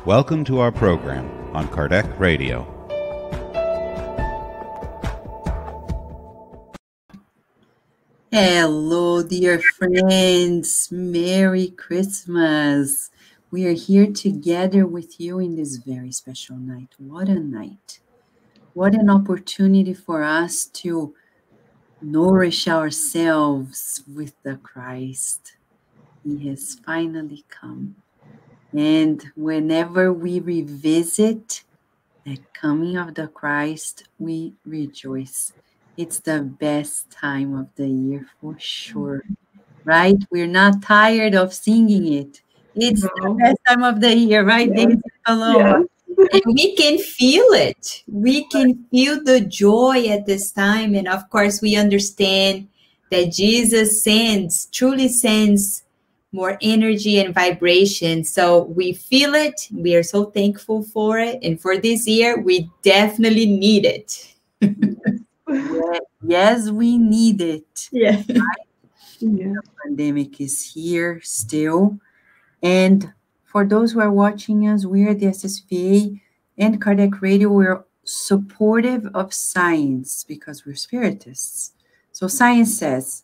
Welcome to our program on Kardec Radio. Hello, dear friends. Merry Christmas. We are here together with you in this very special night. What a night. What an opportunity for us to nourish ourselves with the Christ. He has finally come. And whenever we revisit the coming of the Christ, we rejoice. It's the best time of the year for sure, right? We're not tired of singing it. It's the best time of the year, right, Daisy Paloma? And we can feel it. We can feel the joy at this time. And of course, we understand that Jesus truly sends more energy and vibration. So we feel it. We are so thankful for it. And for this year, we definitely need it. Yes, we need it. Yeah. Right? Yeah. The pandemic is here still. And for those who are watching us, we are the SSVA and Kardec Radio. We're supportive of science because we're spiritists. So science says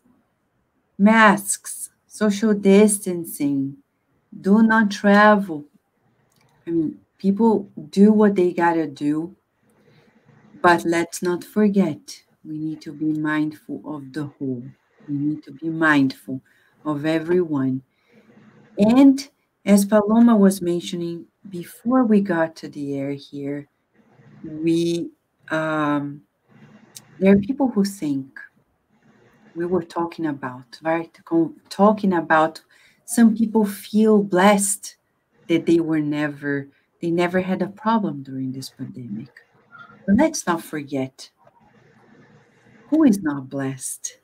masks, social distancing, do not travel. I mean, people do what they gotta do, but let's not forget, we need to be mindful of the whole. We need to be mindful of everyone. And as Paloma was mentioning, before we got to the air here, there are people who think, we were talking about, right? Talking about some people feel blessed that they never had a problem during this pandemic. But let's not forget, who is not blessed?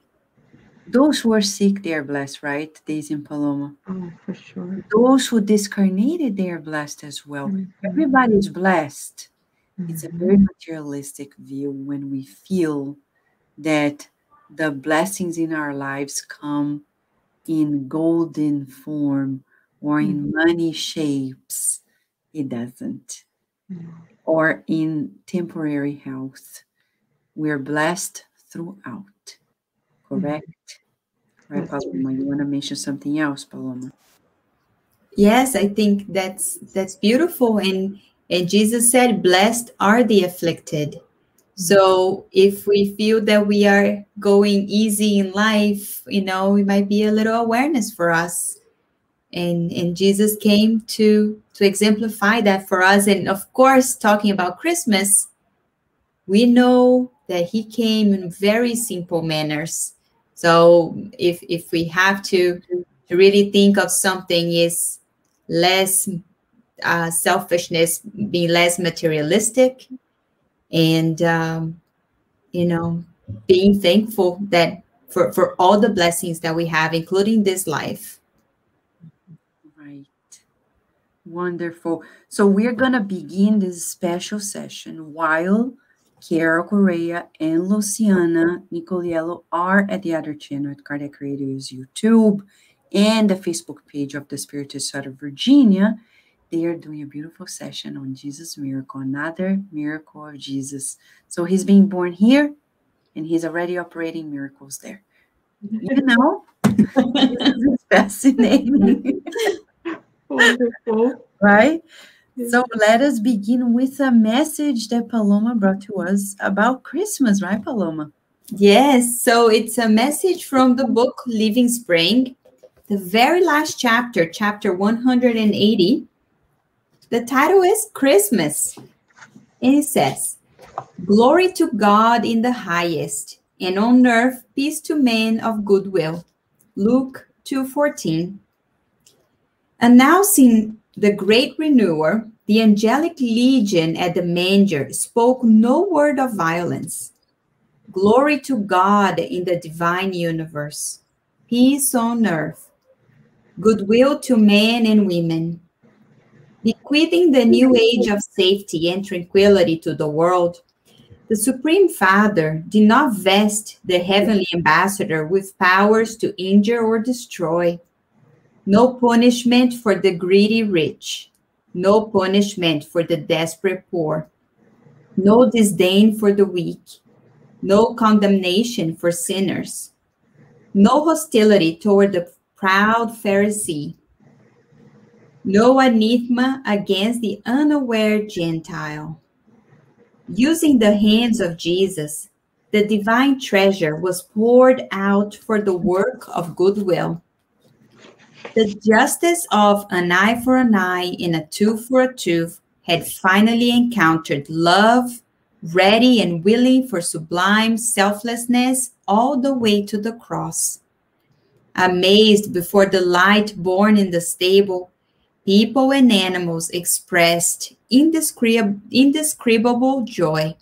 Those who are sick, they are blessed, right? Daisy and Paloma. Oh, for sure. Those who discarnated, they are blessed as well. Mm-hmm. Everybody is blessed. Mm-hmm. It's a very materialistic view when we feel that the blessings in our lives come in golden form or in money shapes. It doesn't. Or in temporary health. We're blessed throughout. Correct? Right, Paloma? You want to mention something else, Paloma? Yes, I think that's beautiful. And Jesus said, blessed are the afflicted. So if we feel that we are going easy in life, it might be a little awareness for us. And Jesus came to exemplify that for us. And of course, talking about Christmas, we know that he came in very simple manners. So if we have to really think of something is less selfishness, being less materialistic, and being thankful that for all the blessings that we have, including this life. Right. Wonderful. So we're going to begin this special session while Carol Correa and Luciana Nicoliello are at the other channel at Kardec Radio's YouTube and the Facebook page of the Spiritist out of Virginia. They are doing a beautiful session on Jesus' miracle, another miracle of Jesus. So he's being born here, and he's already operating miracles there. This is fascinating. Wonderful. Right? So let us begin with a message that Paloma brought to us about Christmas, right, Paloma? Yes, so it's a message from the book Living Spring, the very last chapter, chapter 180. The title is Christmas, and it says, "Glory to God in the highest, and on earth peace to men of good will." Luke 2:14. Announcing the great renewer, the angelic legion at the manger spoke no word of violence. Glory to God in the divine universe, peace on earth, goodwill to men and women. Bequeathing the new age of safety and tranquility to the world, the Supreme Father did not vest the heavenly ambassador with powers to injure or destroy. No punishment for the greedy rich, no punishment for the desperate poor, no disdain for the weak, no condemnation for sinners, no hostility toward the proud Pharisee, no anathema against the unaware Gentile. Using the hands of Jesus, the divine treasure was poured out for the work of goodwill. The justice of an eye for an eye and a tooth for a tooth had finally encountered love, ready and willing for sublime selflessness all the way to the cross. Amazed before the light born in the stable, people and animals expressed indescribable joy.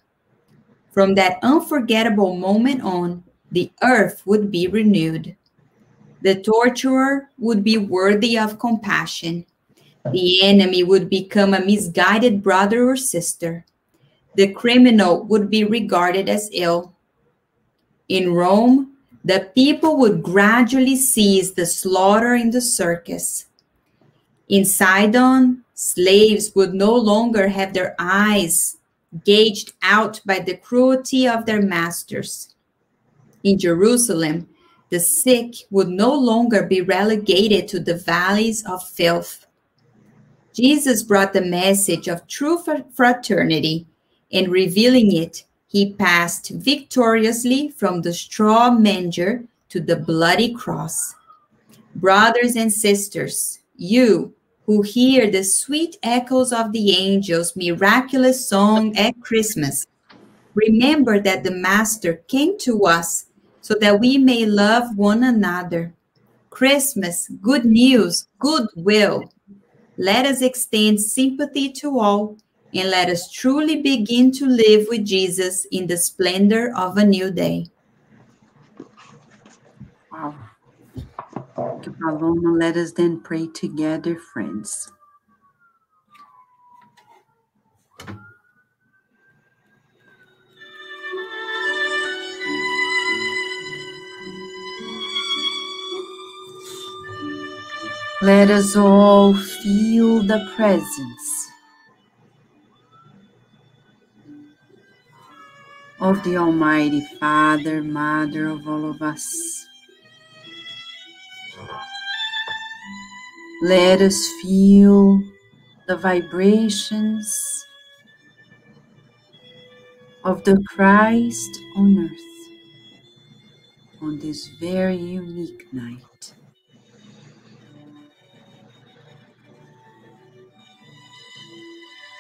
From that unforgettable moment on, the earth would be renewed. The torturer would be worthy of compassion. The enemy would become a misguided brother or sister. The criminal would be regarded as ill. In Rome, the people would gradually cease the slaughter in the circus. In Sidon, slaves would no longer have their eyes gauged out by the cruelty of their masters. In Jerusalem, the sick would no longer be relegated to the valleys of filth. Jesus brought the message of true fraternity, and revealing it, he passed victoriously from the straw manger to the bloody cross. Brothers and sisters, you who hear the sweet echoes of the angels' miraculous song at Christmas, remember that the Master came to us so that we may love one another. Christmas, good news, goodwill. Let us extend sympathy to all, and let us truly begin to live with Jesus in the splendor of a new day. Wow. Thank you, Paloma. Let us then pray together, friends. Let us all feel the presence of the Almighty Father, Mother of all of us. Let us feel the vibrations of the Christ on earth on this very unique night.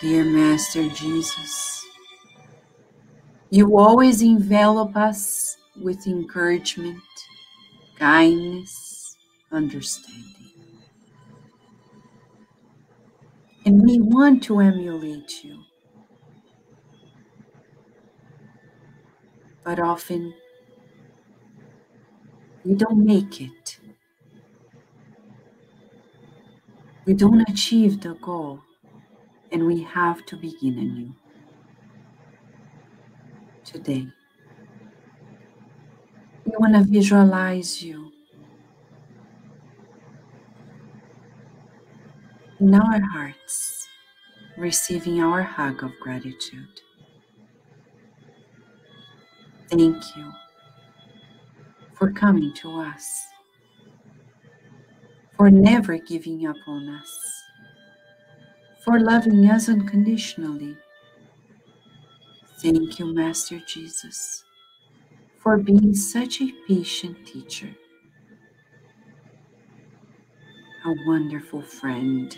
Dear Master Jesus, you always envelop us with encouragement, kindness, understanding. And we want to emulate you. But often, we don't make it. We don't achieve the goal, and we have to begin anew. Today, we want to visualize you in our hearts, receiving our hug of gratitude. Thank you for coming to us, for never giving up on us, for loving us unconditionally. Thank you, Master Jesus, for being such a patient teacher, a wonderful friend,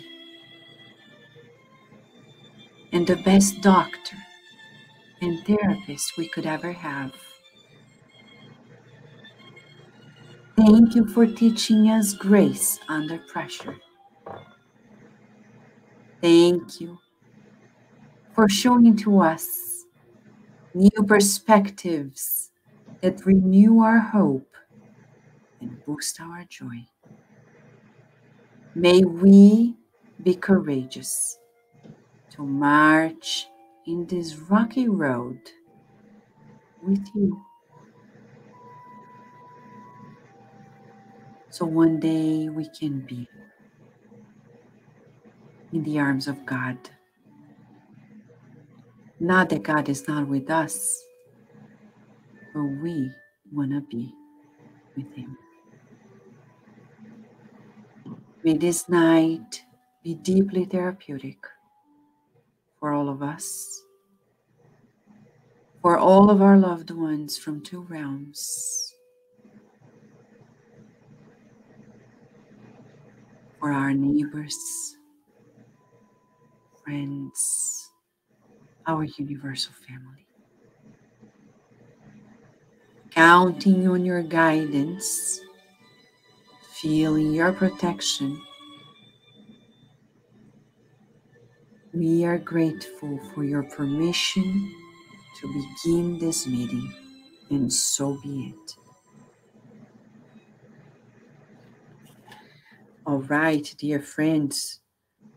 and the best doctor and therapist we could ever have. Thank you for teaching us grace under pressure. Thank you for showing to us new perspectives that renew our hope and boost our joy. May we be courageous to march in this rocky road with you. So one day we can be in the arms of God. Not that God is not with us, but we want to be with Him. May this night be deeply therapeutic for all of us, for all of our loved ones from two realms, for our neighbors, friends, our universal family. Counting on your guidance, feeling your protection, we are grateful for your permission to begin this meeting, and so be it. All right, dear friends,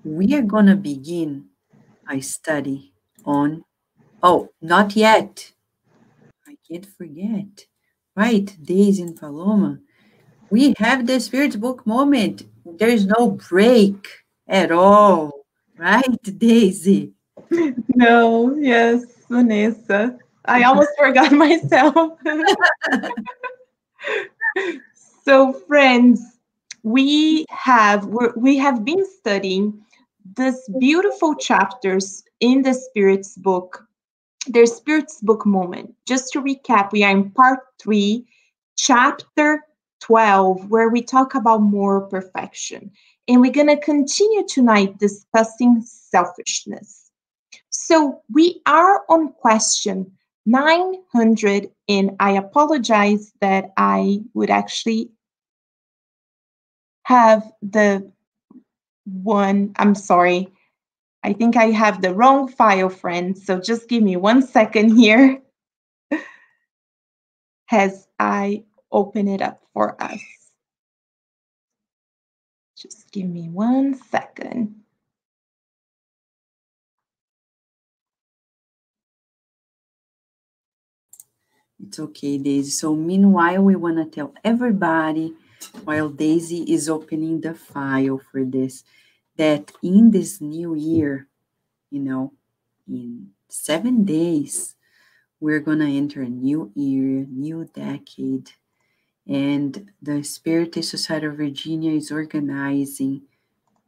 we are going to begin a study on, not yet. I can't forget. Right, Daisy and Paloma, we have the Spirit Book moment. There's no break at all. Right, Daisy? No, yes, Vanessa. I almost forgot myself. So, friends, we have been studying these beautiful chapters in the Spirit's Book, their Spirit's Book moment. Just to recap, we are in part 3, chapter 12, where we talk about moral perfection. And we're going to continue tonight discussing selfishness. So we are on question 900, and I apologize that I would actually have the one, I'm sorry. I think I have the wrong file, friends. So just give me 1 second here as I open it up for us. Just give me 1 second. It's okay, Daisy. So meanwhile, we want to tell everybody, while Daisy is opening the file for this, that in this new year, in 7 days, we're going to enter a new year, new decade. And the Spiritist Society of Virginia is organizing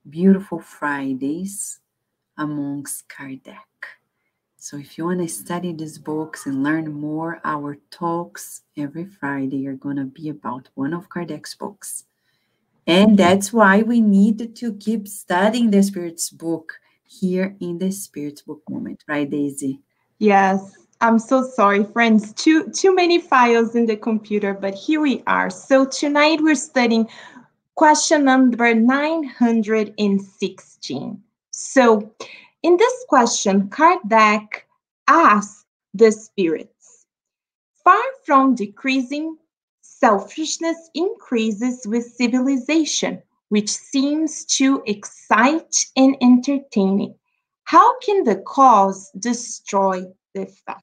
beautiful Fridays amongst Kardec. So if you want to study these books and learn more, our talks every Friday are going to be about one of Kardec's books. And that's why we need to keep studying the Spirit's Book here in the Spirit's Book moment. Right, Daisy? Yes, I'm so sorry, friends. Too many files in the computer, but here we are. So tonight we're studying question number 916. So in this question, Kardec asked the spirits, far from decreasing, selfishness increases with civilization, which seems to excite and entertain it. How can the cause destroy the effect?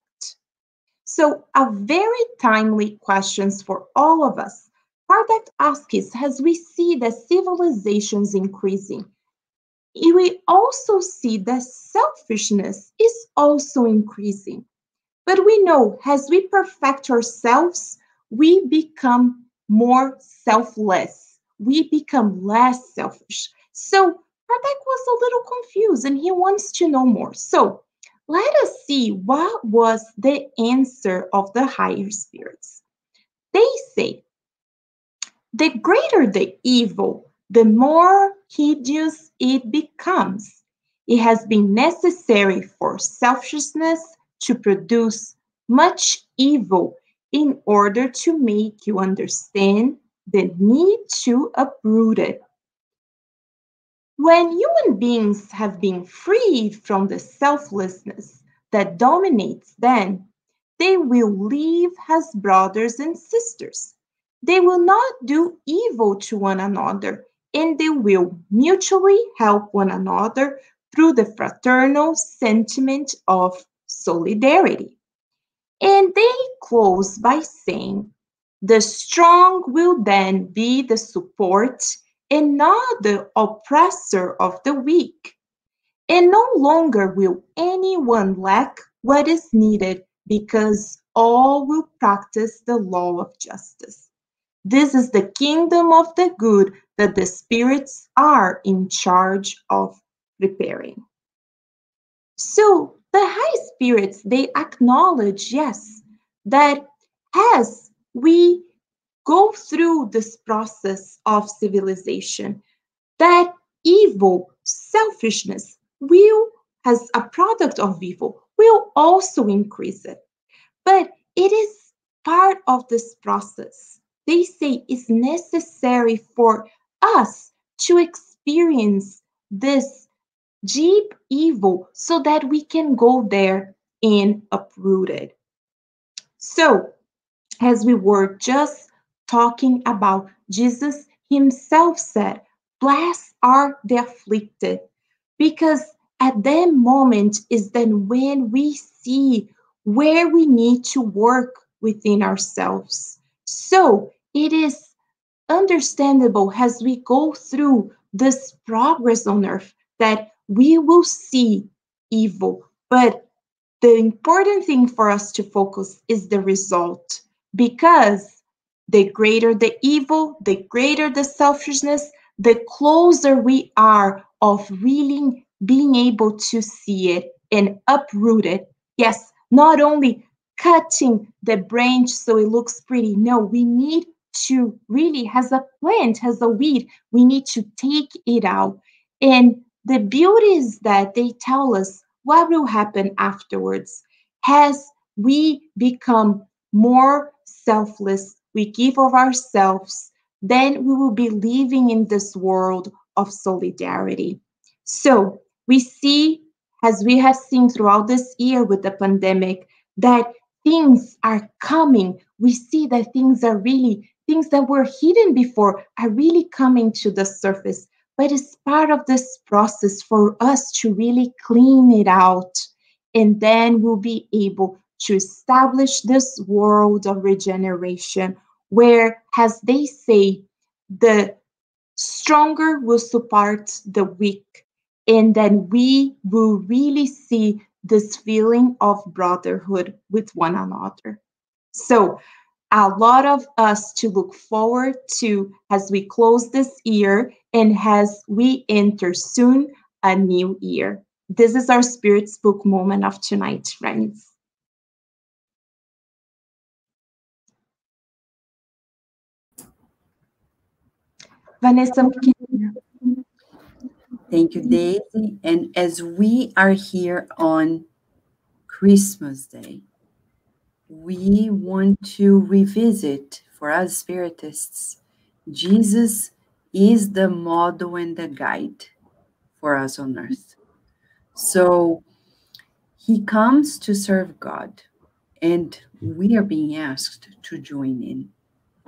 So, a very timely questions for all of us. Kardec asks, as we see the civilizations increasing, we also see that selfishness is also increasing. But we know as we perfect ourselves, we become more selfless. We become less selfish. So Kardec was a little confused and he wants to know more. So let us see what was the answer of the higher spirits. They say, the greater the evil, the more hideous it becomes. It has been necessary for selfishness to produce much evil in order to make you understand the need to uproot it. When human beings have been freed from the selflessness that dominates them, they will live as brothers and sisters. They will not do evil to one another, and they will mutually help one another through the fraternal sentiment of solidarity. And they close by saying, the strong will then be the support and not the oppressor of the weak. And no longer will anyone lack what is needed, because all will practice the law of justice. This is the kingdom of the good that the spirits are in charge of preparing. So the high spirits, they acknowledge, yes, that as we go through this process of civilization, that evil, selfishness will, as a product of evil, will also increase it. But it is part of this process. They say it's necessary for us to experience this deep evil so that we can go there and uproot it. So, as we were just talking about, Jesus himself said, "Blessed are the afflicted," because at that moment is then when we see where we need to work within ourselves. So it is understandable as we go through this progress on earth that we will see evil, but the important thing for us to focus is the result, because the greater the evil, the greater the selfishness, the closer we are of really being able to see it and uproot it. Yes, not only cutting the branch so it looks pretty. No, we need to really, as a plant, as a weed, we need to take it out. And the beauty is that they tell us what will happen afterwards. As we become more selfless, we give of ourselves, then we will be living in this world of solidarity. So we see, as we have seen throughout this year with the pandemic, that things are coming. We see that things are really, things that were hidden before are really coming to the surface. But it's part of this process for us to really clean it out. And then we'll be able to establish this world of regeneration where, as they say, the stronger will support the weak. And then we will really see this feeling of brotherhood with one another. So, a lot of us to look forward to as we close this year and as we enter soon a new year. This is our Spirit's Book moment of tonight, friends. Vanessa, Thank you, Daisy. And as we are here on Christmas Day, we want to revisit, for us Spiritists, Jesus is the model and the guide for us on earth. So he comes to serve God, and we are being asked to join in.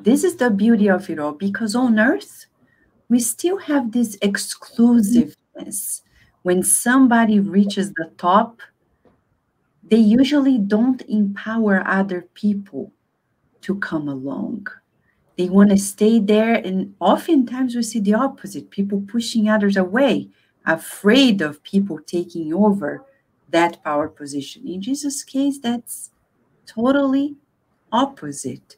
This is the beauty of it all, because on earth, we still have this exclusiveness. When somebody reaches the top, they usually don't empower other people to come along. They want to stay there, and oftentimes we see the opposite, people pushing others away, afraid of people taking over that power position. In Jesus' case, that's totally opposite.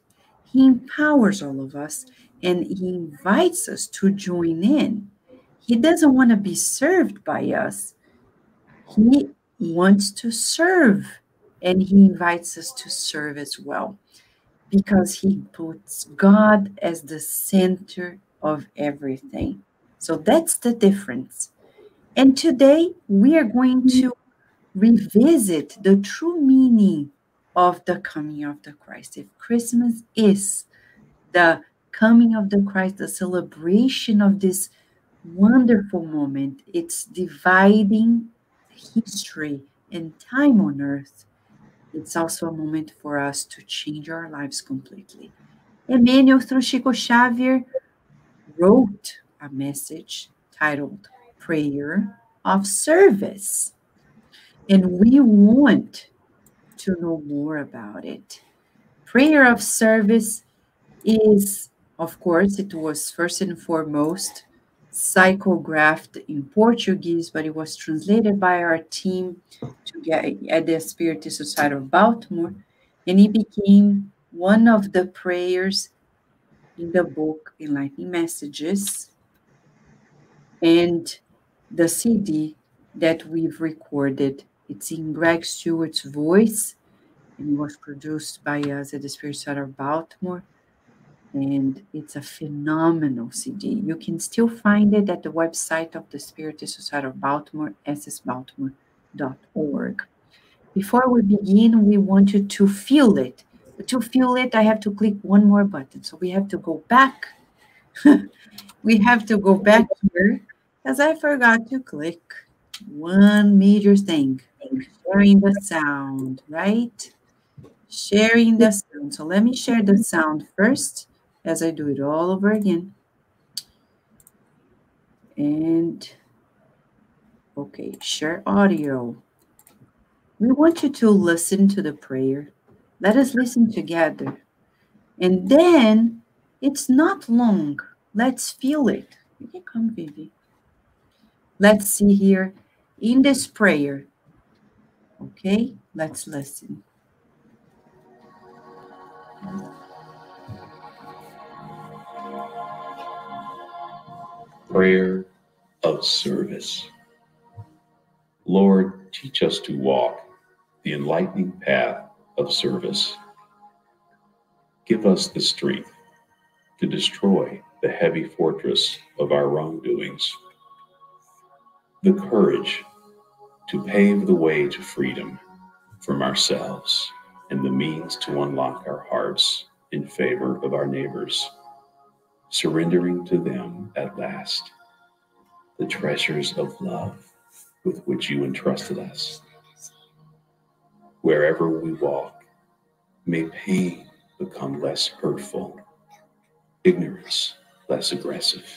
He empowers all of us, and he invites us to join in. He doesn't want to be served by us. He wants to serve, and he invites us to serve as well, because he puts God as the center of everything. So that's the difference. And today we are going to revisit the true meaning of the coming of the Christ. If Christmas is the coming of the Christ, the celebration of this wonderful moment, it's dividing history and time on earth. It's also a moment for us to change our lives completely. Emmanuel, through Chico Xavier, wrote a message titled Prayer of Service. And we want to know more about it. Prayer of service is, of course, it was first and foremost psychographed in Portuguese, but it was translated by our team at the Spirit Society of Baltimore, and it became one of the prayers in the book Enlightening Messages, and the CD that we've recorded. It's in Greg Stewart's voice, and it was produced by us at the Spirit Society of Baltimore. And it's a phenomenal CD. You can still find it at the website of the Spirit Society of Baltimore, ssbaltimore.org. Before we begin, we want you to feel it. But to feel it, I have to click one more button. So we have to go back. We have to go back here, because I forgot to click one major thing. Sharing the sound, right? Sharing the sound. So let me share the sound first, as I do it all over again. And, okay, share audio. We want you to listen to the prayer. Let us listen together. And then, it's not long. Let's feel it. You can come, Vivi. Let's see here in this prayer. Okay, let's listen. Prayer of service. Lord, teach us to walk the enlightening path of service. Give us the strength to destroy the heavy fortress of our wrongdoings, the courage to pave the way to freedom from ourselves, and the means to unlock our hearts in favor of our neighbors, surrendering to them at last the treasures of love with which you entrusted us. Wherever we walk, may pain become less hurtful, ignorance less aggressive,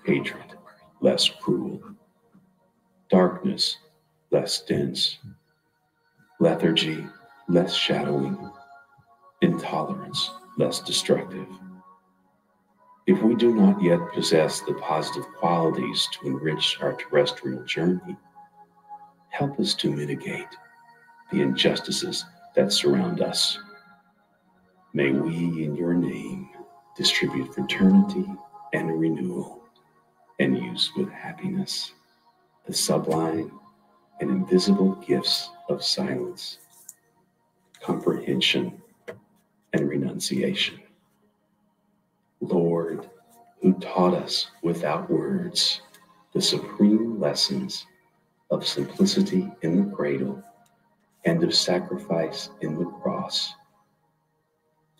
hatred less cruel, darkness less dense, lethargy less shadowing, intolerance less destructive. If we do not yet possess the positive qualities to enrich our terrestrial journey, help us to mitigate the injustices that surround us. May we, in your name, distribute fraternity and renewal, and use with happiness the sublime and invisible gifts of silence, comprehension, and renunciation. Lord, who taught us without words the supreme lessons of simplicity in the cradle and of sacrifice in the cross,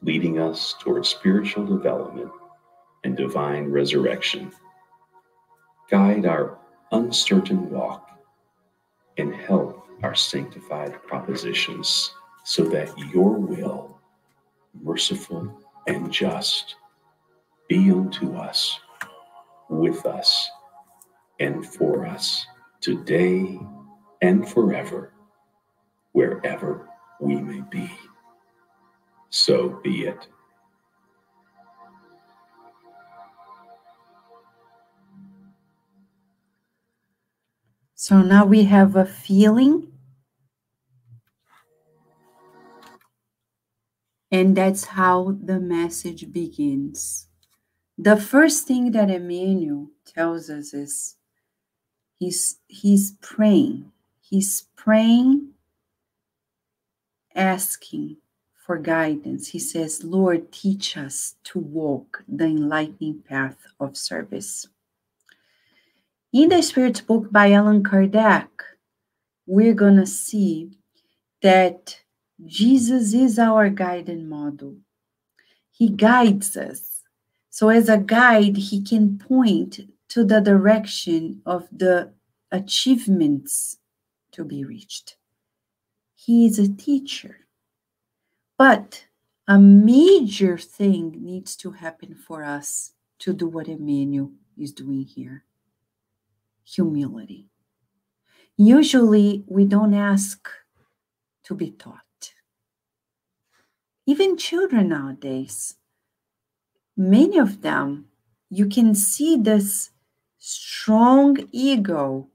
leading us toward spiritual development and divine resurrection. Guide our uncertain walk and help our sanctified propositions so that your will, merciful and just, be unto us, with us, and for us, today and forever, wherever we may be. So be it. So now we have a feeling, and that's how the message begins. The first thing that Emmanuel tells us is he's praying. He's praying, asking for guidance. He says, Lord, teach us to walk the enlightening path of service. In the Spirit's book by Allan Kardec, we're going to see that Jesus is our guide and model. He guides us. So as a guide, he can point to the direction of the achievements to be reached. He is a teacher. But a major thing needs to happen for us to do what Emmanuel is doing here. Humility. Usually, we don't ask to be taught. Even children nowadays, many of them, you can see this strong ego.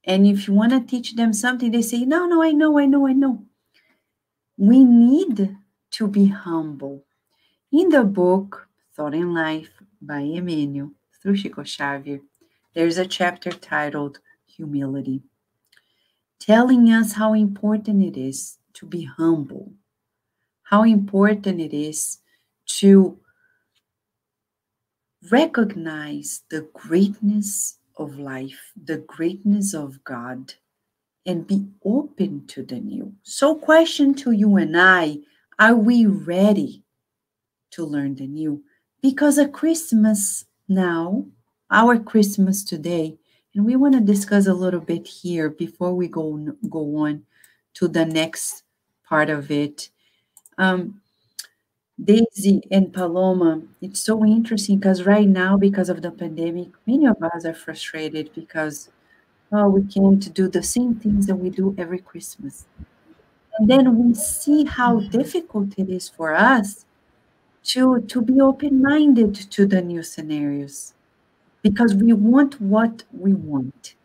And if you want to teach them something, they say, no, I know. We need to be humble. In the book, Thought in Life by Emmanuel, through Chico Xavier, there's a chapter titled Humility, telling us how important it is to be humble, how important it is to recognize the greatness of life, the greatness of God, and be open to the new. So, question to you and I, are we ready to learn the new? Because at Christmas now, our Christmas today, and we want to discuss a little bit here before we go on to the next part of it. Daisy and Paloma, it's so interesting because right now, because of the pandemic, many of us are frustrated because, we can't do the same things that we do every Christmas. And then we see how difficult it is for us to be open-minded to the new scenarios because we want what we want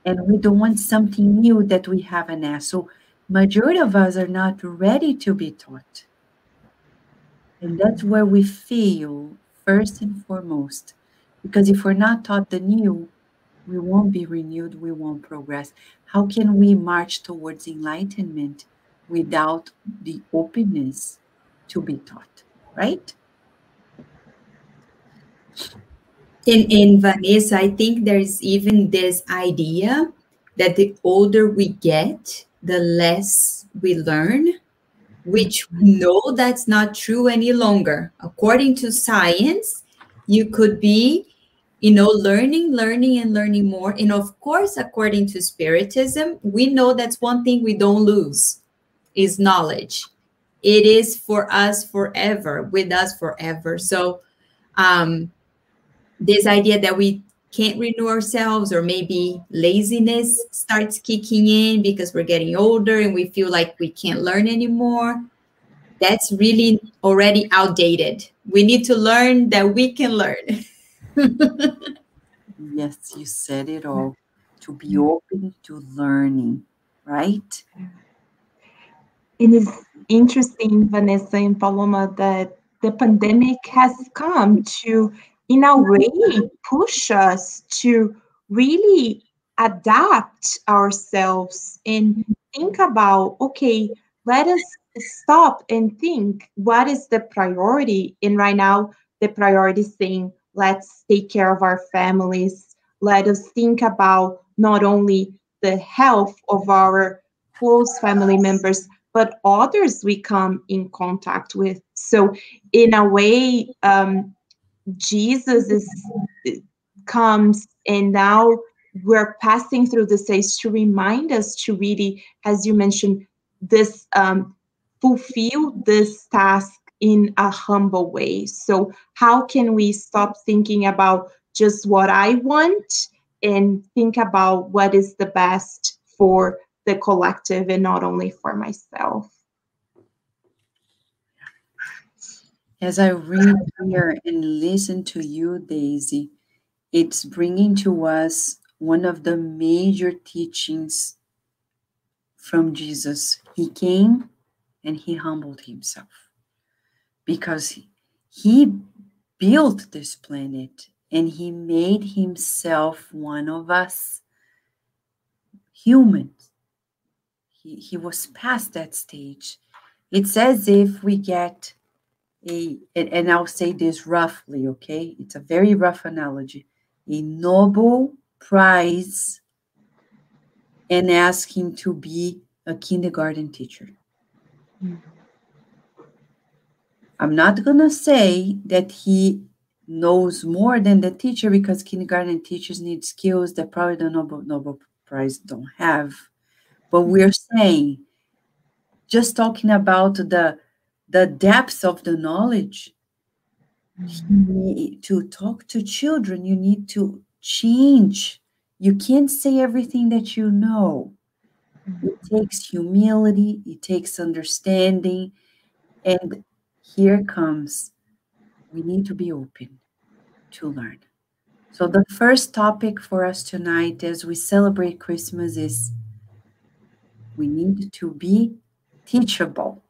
and we don't want something new that we haven't asked. So majority of us are not ready to be taught. And that's where we fail first and foremost. Because if we're not taught the new, we won't be renewed, we won't progress. How can we march towards enlightenment without the openness to be taught, right? In Vanessa, I think there's even this idea that the older we get, the less we learn, which we know that's not true any longer. According to science, you could be, learning more. And of course, according to Spiritism, we know that's one thing we don't lose is knowledge. It is for us forever, with us forever. So this idea that we can't renew ourselves, or maybe laziness starts kicking in because we're getting older and we feel like we can't learn anymore, that's really already outdated. We need to learn that we can learn. Yes, you said it all. To be open to learning, right? It is interesting, Vanessa and Paloma, that the pandemic has come to, in a way, push us to really adapt ourselves and think about, okay, let us stop and think, what is the priority? And right now, the priority is saying, let's take care of our families. Let us think about not only the health of our close family members, but others we come in contact with. So in a way, Jesus comes, and now we're passing through the stage to remind us to really, as you mentioned, this fulfill this task in a humble way. So how can we stop thinking about just what I want and think about what is the best for the collective and not only for myself? As I read here and listen to you, Daisy, it's bringing to us one of the major teachings from Jesus. He came and he humbled himself because he built this planet and he made himself one of us humans. He was past that stage. It's as if we get and I'll say this roughly, okay? It's a very rough analogy. A Nobel Prize and ask him to be a kindergarten teacher. I'm not going to say that he knows more than the teacher because kindergarten teachers need skills that probably the Nobel Prize don't have. But we're saying, just talking about the depths of the knowledge, you need to talk to children. You need to change. You can't say everything that you know. It takes humility. It takes understanding. And here comes, we need to be open to learn. So the first topic for us tonight as we celebrate Christmas is we need to be teachable.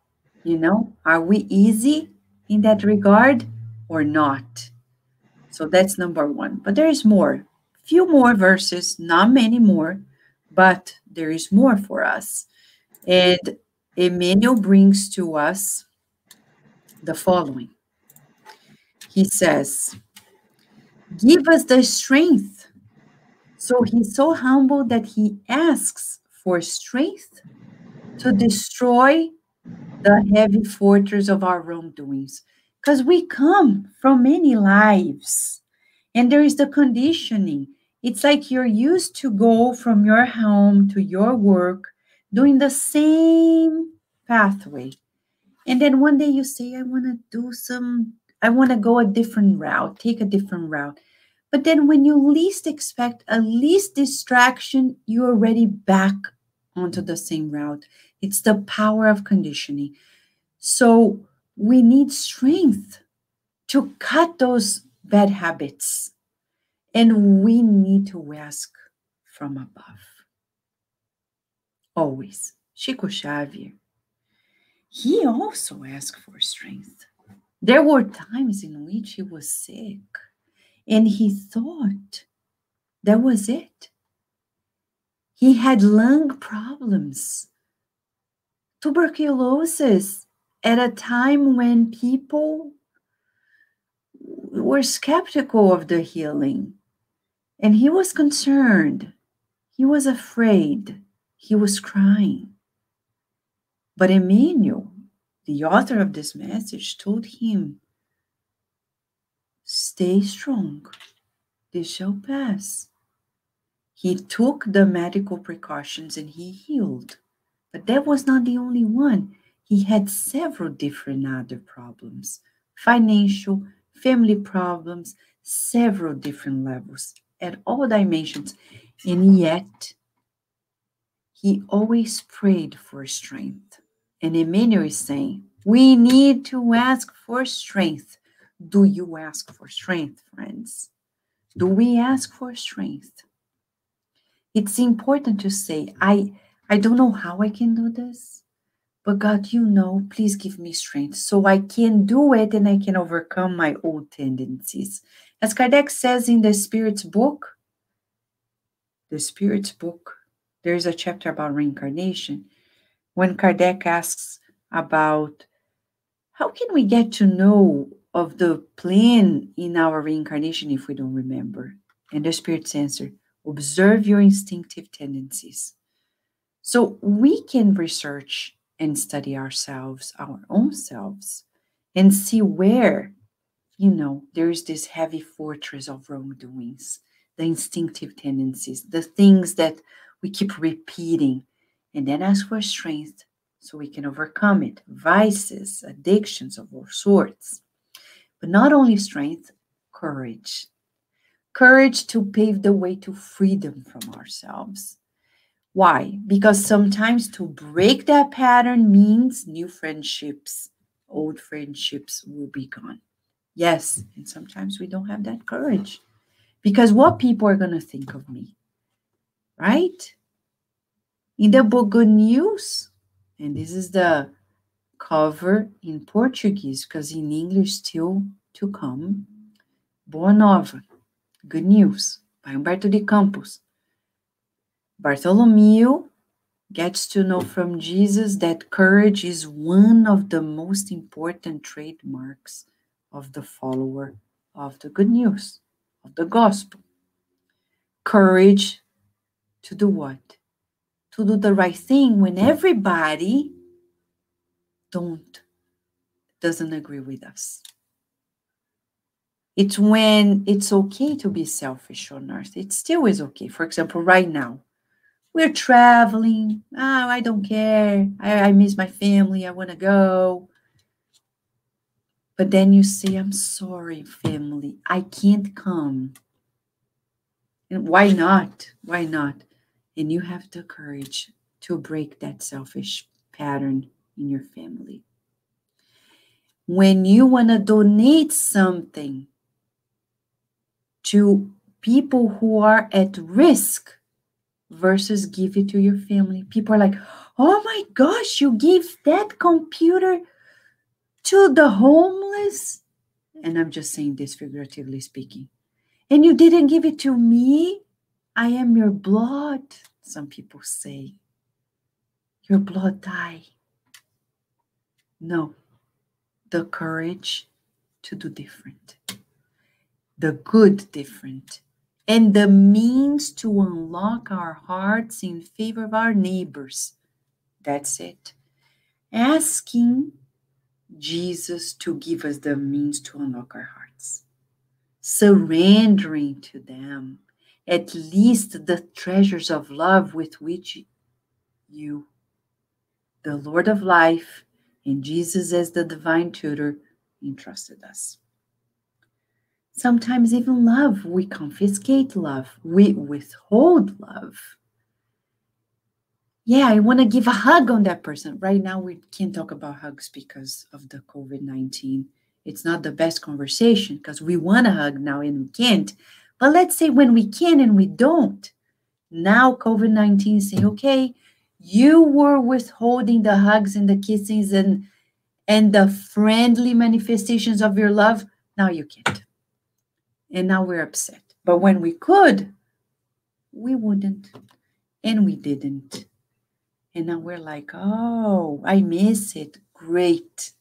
You know, are we easy in that regard or not? So that's number one. But there is more. Few more verses, not many more, but there is more for us. And Emmanuel brings to us the following. He says, give us the strength. So he's so humble that he asks for strength to destroy the heavy fortress of our wrongdoings. Because we come from many lives, and there is the conditioning. It's like you're used to go from your home to your work, doing the same pathway. And then one day you say, I want to go a different route, take a different route. But then when you least expect a least distraction, you're already back onto the same route. It's the power of conditioning. So we need strength to cut those bad habits. And we need to ask from above. Always. Chico Xavier, he also asked for strength. There were times in which he was sick, and he thought that was it. He had lung problems, tuberculosis, at a time when people were skeptical of the healing. And he was concerned. He was afraid. He was crying. But Emmanuel, the author of this message, told him, stay strong. This shall pass. He took the medical precautions and he healed. But that was not the only one. He had several different other problems. Financial, family problems, several different levels at all dimensions. And yet, he always prayed for strength. And Emmanuel is saying, we need to ask for strength. Do you ask for strength, friends? Do we ask for strength? It's important to say, I don't know how I can do this, but God, you know, please give me strength so I can do it and I can overcome my old tendencies. As Kardec says in the Spirit's book, there's a chapter about reincarnation. When Kardec asks about how can we get to know of the plan in our reincarnation if we don't remember? And the Spirit's answer, observe your instinctive tendencies. So we can research and study ourselves, our own selves, and see where, there is this heavy fortress of wrongdoings, the instinctive tendencies, the things that we keep repeating, and then ask for strength so we can overcome it, vices, addictions of all sorts. But not only strength, courage. Courage to pave the way to freedom from ourselves. Why? Because sometimes to break that pattern means new friendships, old friendships will be gone. Yes, and sometimes we don't have that courage. Because what people are going to think of me, right? In the book Good News, and this is the cover in Portuguese, because in English still to come, Boa Nova, Good News, by Humberto de Campos. Bartholomew gets to know from Jesus that courage is one of the most important trademarks of the follower of the good news, of the gospel. Courage to do what? To do the right thing when everybody doesn't agree with us. It's when it's okay to be selfish on earth. It still is okay. For example, right now, we're traveling. Oh, I don't care. I miss my family. I want to go. But then you say, I'm sorry, family. I can't come. And why not? Why not? And you have the courage to break that selfish pattern in your family. When you want to donate something to people who are at risk versus give it to your family. People are like, oh my gosh, you gave that computer to the homeless? And I'm just saying this figuratively speaking. And you didn't give it to me? I am your blood, some people say. Your blood tie. No, the courage to do different. The good different. And the means to unlock our hearts in favor of our neighbors. That's it. Asking Jesus to give us the means to unlock our hearts. Surrendering to them at least the treasures of love with which you, the Lord of life, and Jesus as the divine tutor, entrusted us. Sometimes even love, we confiscate love, we withhold love. Yeah, I want to give a hug on that person. Right now, we can't talk about hugs because of the COVID-19. It's not the best conversation because we want to hug now and we can't. But let's say when we can and we don't. Now COVID-19 is saying, okay, you were withholding the hugs and the kissings and the friendly manifestations of your love. Now you can't. And now we're upset. But when we could, we wouldn't. And we didn't. And now we're like, oh, I miss it. Great.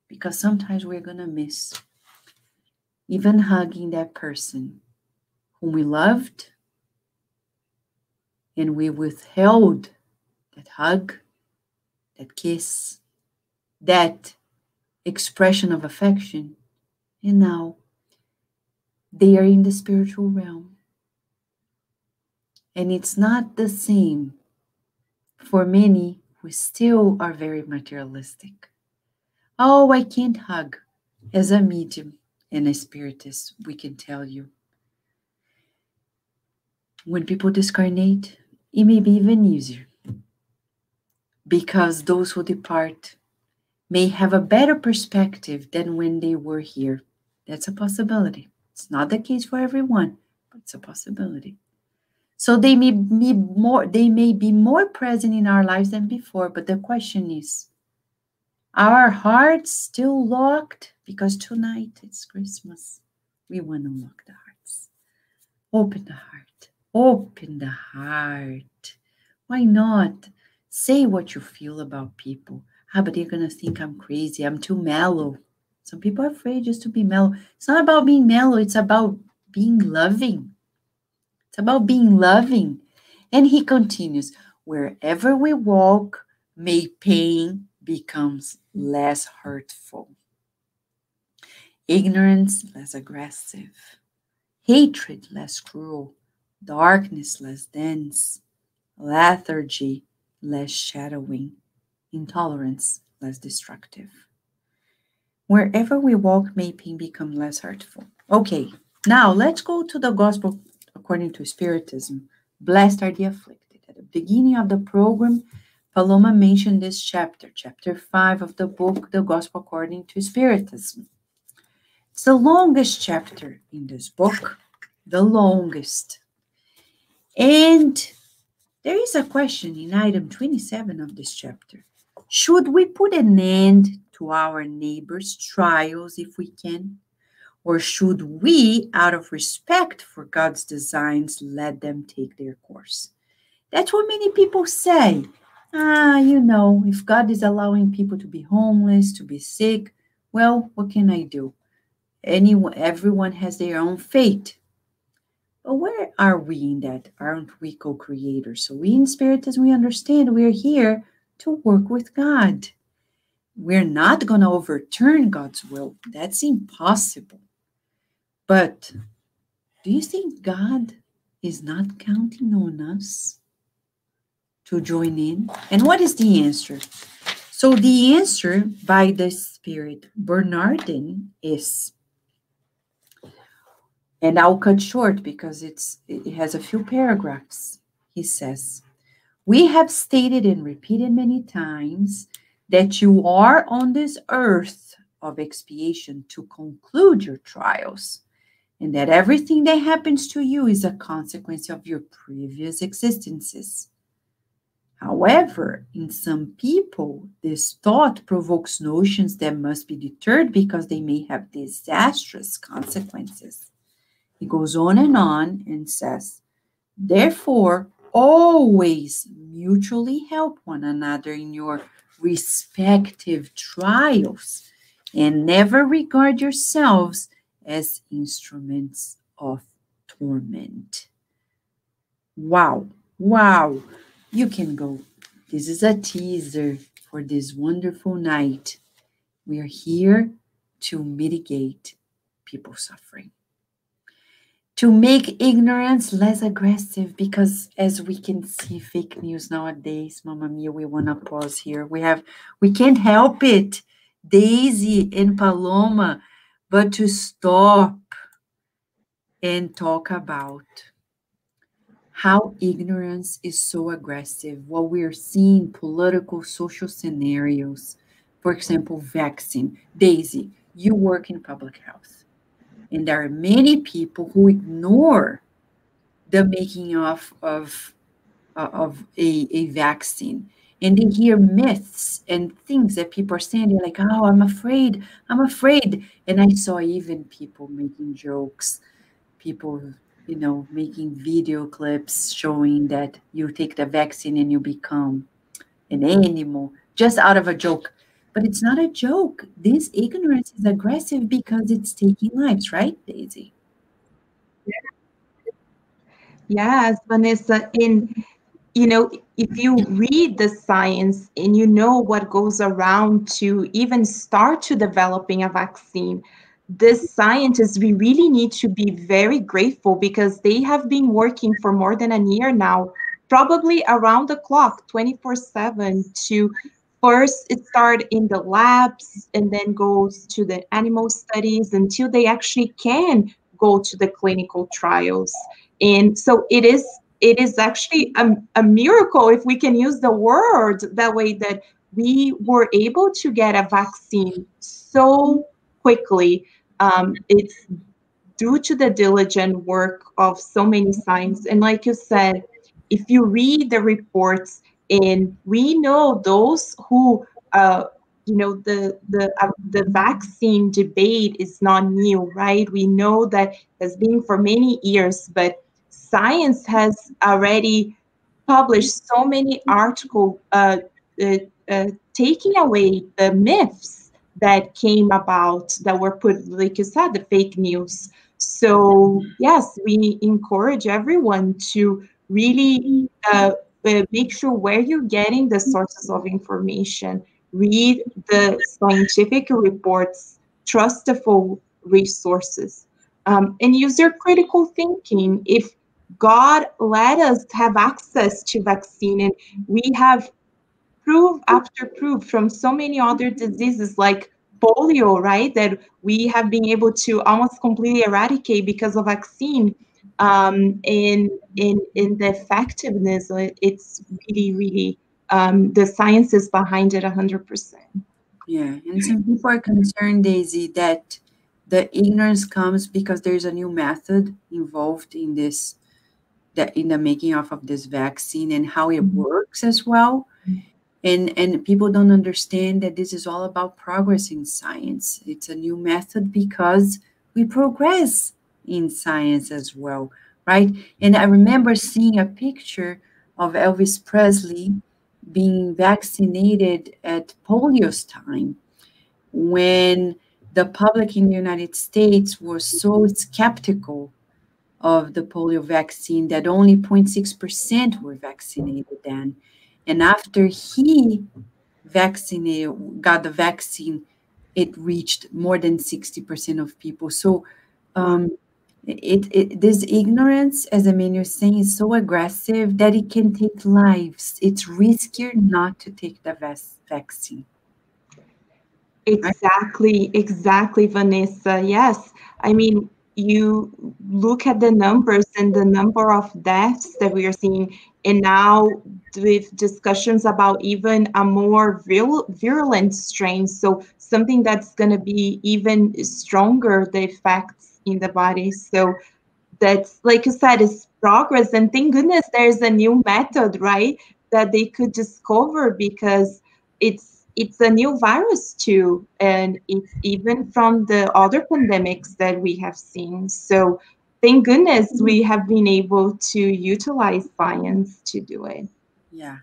Because sometimes we're going to miss even hugging that person whom we loved, and we withheld that hug, that kiss, that expression of affection. And now they are in the spiritual realm. And it's not the same for many who still are very materialistic. Oh, I can't hug. As a medium and a spiritist, we can tell you. When people discarnate, it may be even easier. Because those who depart may have a better perspective than when they were here. That's a possibility. It's not the case for everyone, but it's a possibility. So they may be more present in our lives than before, but the question is, are our hearts still locked? Because tonight it's Christmas. We want to unlock the hearts. Open the heart. Open the heart. Why not? Say what you feel about people. But they're going to think I'm crazy. I'm too mellow. Some people are afraid just to be mellow. It's not about being mellow. It's about being loving. It's about being loving. And he continues, wherever we walk, may pain becomes less hurtful. Ignorance less aggressive. Hatred less cruel. Darkness less dense. Lethargy less shadowing. Intolerance less destructive. Wherever we walk, may pain become less hurtful. Okay, now let's go to the gospel according to Spiritism. Blessed are the afflicted. At the beginning of the program, Paloma mentioned this chapter 5 of the book, The Gospel According to Spiritism. It's the longest chapter in this book, the longest. And there is a question in item 27 of this chapter. Should we put an end to our neighbors' trials if we can? Or should we, out of respect for God's designs, let them take their course? That's what many people say. If God is allowing people to be homeless, to be sick, well, what can I do? Everyone has their own fate. But where are we in that? Aren't we co-creators? So we in Spiritism, we understand we're here to work with God. We're not going to overturn God's will. That's impossible. But do you think God is not counting on us to join in? And what is the answer? So the answer by the Spirit Bernardin is, and I'll cut short because it has a few paragraphs. He says, we have stated and repeated many times that you are on this earth of expiation to conclude your trials. and that everything that happens to you is a consequence of your previous existences. However, in some people, this thought provokes notions that must be deterred because they may have disastrous consequences. He goes on and says, therefore, always mutually help one another in your respective trials, and never regard yourselves as instruments of torment. Wow, wow, you can go. This is a teaser for this wonderful night. We are here to mitigate people's suffering, to make ignorance less aggressive, because as we can see fake news nowadays, Mamma Mia, we want to pause here. We can't help it, Daisy and Paloma, but to stop and talk about how ignorance is so aggressive. What we're seeing, political, social scenarios, for example, vaccine. Daisy, you work in public health, and there are many people who ignore the making of a vaccine, and they hear myths and things that people are saying. They're like, oh, I'm afraid. And I saw even people making jokes, people, making video clips showing that you take the vaccine and you become an animal, just out of a joke. But it's not a joke. This ignorance is aggressive because it's taking lives, right, Daisy? Yes, Vanessa. If you read the science and you know what goes around to even start to developing a vaccine, this scientists, we really need to be very grateful because they have been working for more than a year now, probably around the clock, 24/7, to first it start in the labs and then goes to the animal studies until they actually can go to the clinical trials. And so it is actually a miracle, if we can use the word that way, that we were able to get a vaccine so quickly. It's due to the diligent work of so many scientists. And like you said, if you read the reports, and we know those who, the vaccine debate is not new, right? We know that has been for many years, but science has already published so many articles taking away the myths that came about, that were put, like you said, the fake news. So yes, we encourage everyone to really make sure where you're getting the sources of information. Read the scientific reports, trustful resources, and use your critical thinking. If God let us have access to vaccine, and we have proof after proof from so many other diseases like polio, right, that we have been able to almost completely eradicate because of vaccine. In the effectiveness, it's really, really, the science is behind it 100%. Yeah, and some people are concerned, Daisy, that the ignorance comes because there's a new method involved in this, that in the making of this vaccine, and how it works as well. And people don't understand that this is all about progress in science. It's a new method because we progress in science as well, right? And I remember seeing a picture of Elvis Presley being vaccinated at polio's time, when the public in the United States was so skeptical of the polio vaccine that only 0.6% were vaccinated then. And after he got the vaccine, it reached more than 60% of people. So this ignorance, as Emmanuel is saying, is so aggressive that it can take lives. It's riskier not to take the vaccine. Exactly, Vanessa. Yes. I mean, you look at the numbers and the number of deaths that we are seeing, and now with discussions about even a more virulent strain, so something that's going to be even stronger, the effects in the body. So that's, like you said, is progress. And thank goodness there's a new method, right, that they could discover, because it's a new virus too, and it's even from the other pandemics that we have seen. So thank goodness we have been able to utilize science to do it. Yeah.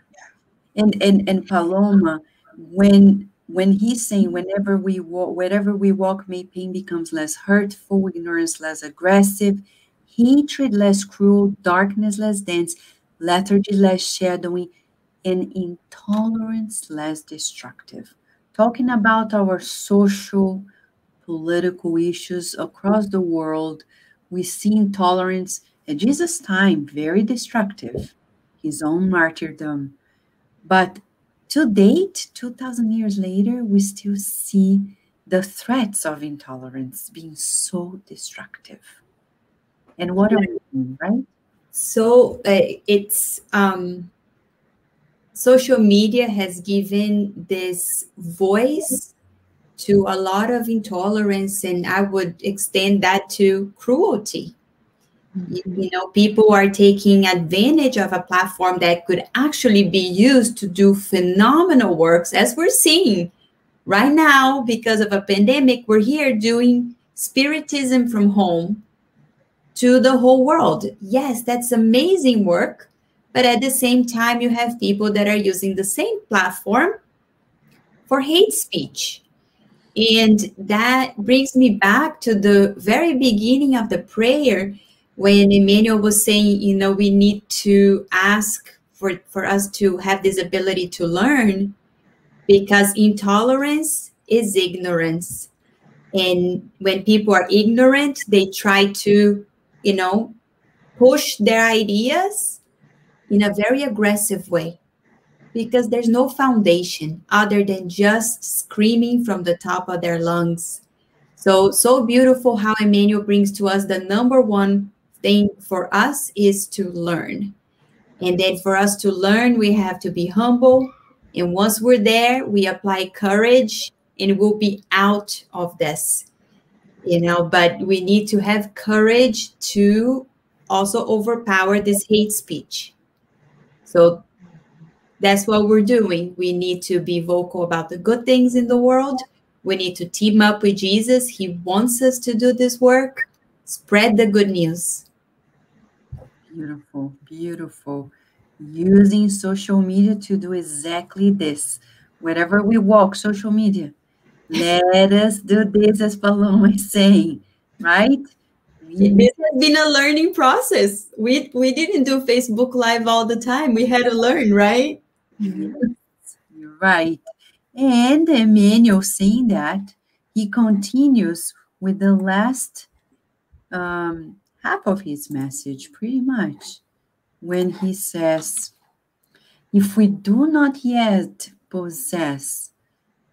And Paloma, when he's saying wherever we walk, may pain becomes less hurtful, ignorance less aggressive, hatred less cruel, darkness less dense, lethargy less shadowy, and intolerance less destructive. Talking about our social, political issues across the world, we see intolerance at Jesus' time very destructive, his own martyrdom. But to date, 2,000 years later, we still see the threats of intolerance being so destructive. And what are we doing, right? So it's social media has given this voice to a lot of intolerance, and I would extend that to cruelty. You know, people are taking advantage of a platform that could actually be used to do phenomenal works, as we're seeing right now. Because of a pandemic, we're here doing spiritism from home to the whole world. Yes, that's amazing work. But at the same time, you have people that are using the same platform for hate speech. And that brings me back to the very beginning of the prayer, when Emmanuel was saying, you know, we need to ask for us to have this ability to learn, because intolerance is ignorance. And when people are ignorant, they try to, you know, push their ideas in a very aggressive way, because there's no foundation other than just screaming from the top of their lungs. So beautiful how Emmanuel brings to us the number one thing for us is to learn. And then for us to learn, we have to be humble. And once we're there, we apply courage and we'll be out of this, you know, but we need to have courage to also overpower this hate speech. So that's what we're doing. We need to be vocal about the good things in the world. We need to team up with Jesus. He wants us to do this work. Spread the good news. Beautiful, beautiful. Using social media to do exactly this. Wherever we walk, social media. Let us do this, as Paloma is saying, right? This has been a learning process. We didn't do Facebook Live all the time. We had to learn, right? Yes, you're right. And Emmanuel saying that, he continues with the last half of his message, pretty much, when he says, if we do not yet possess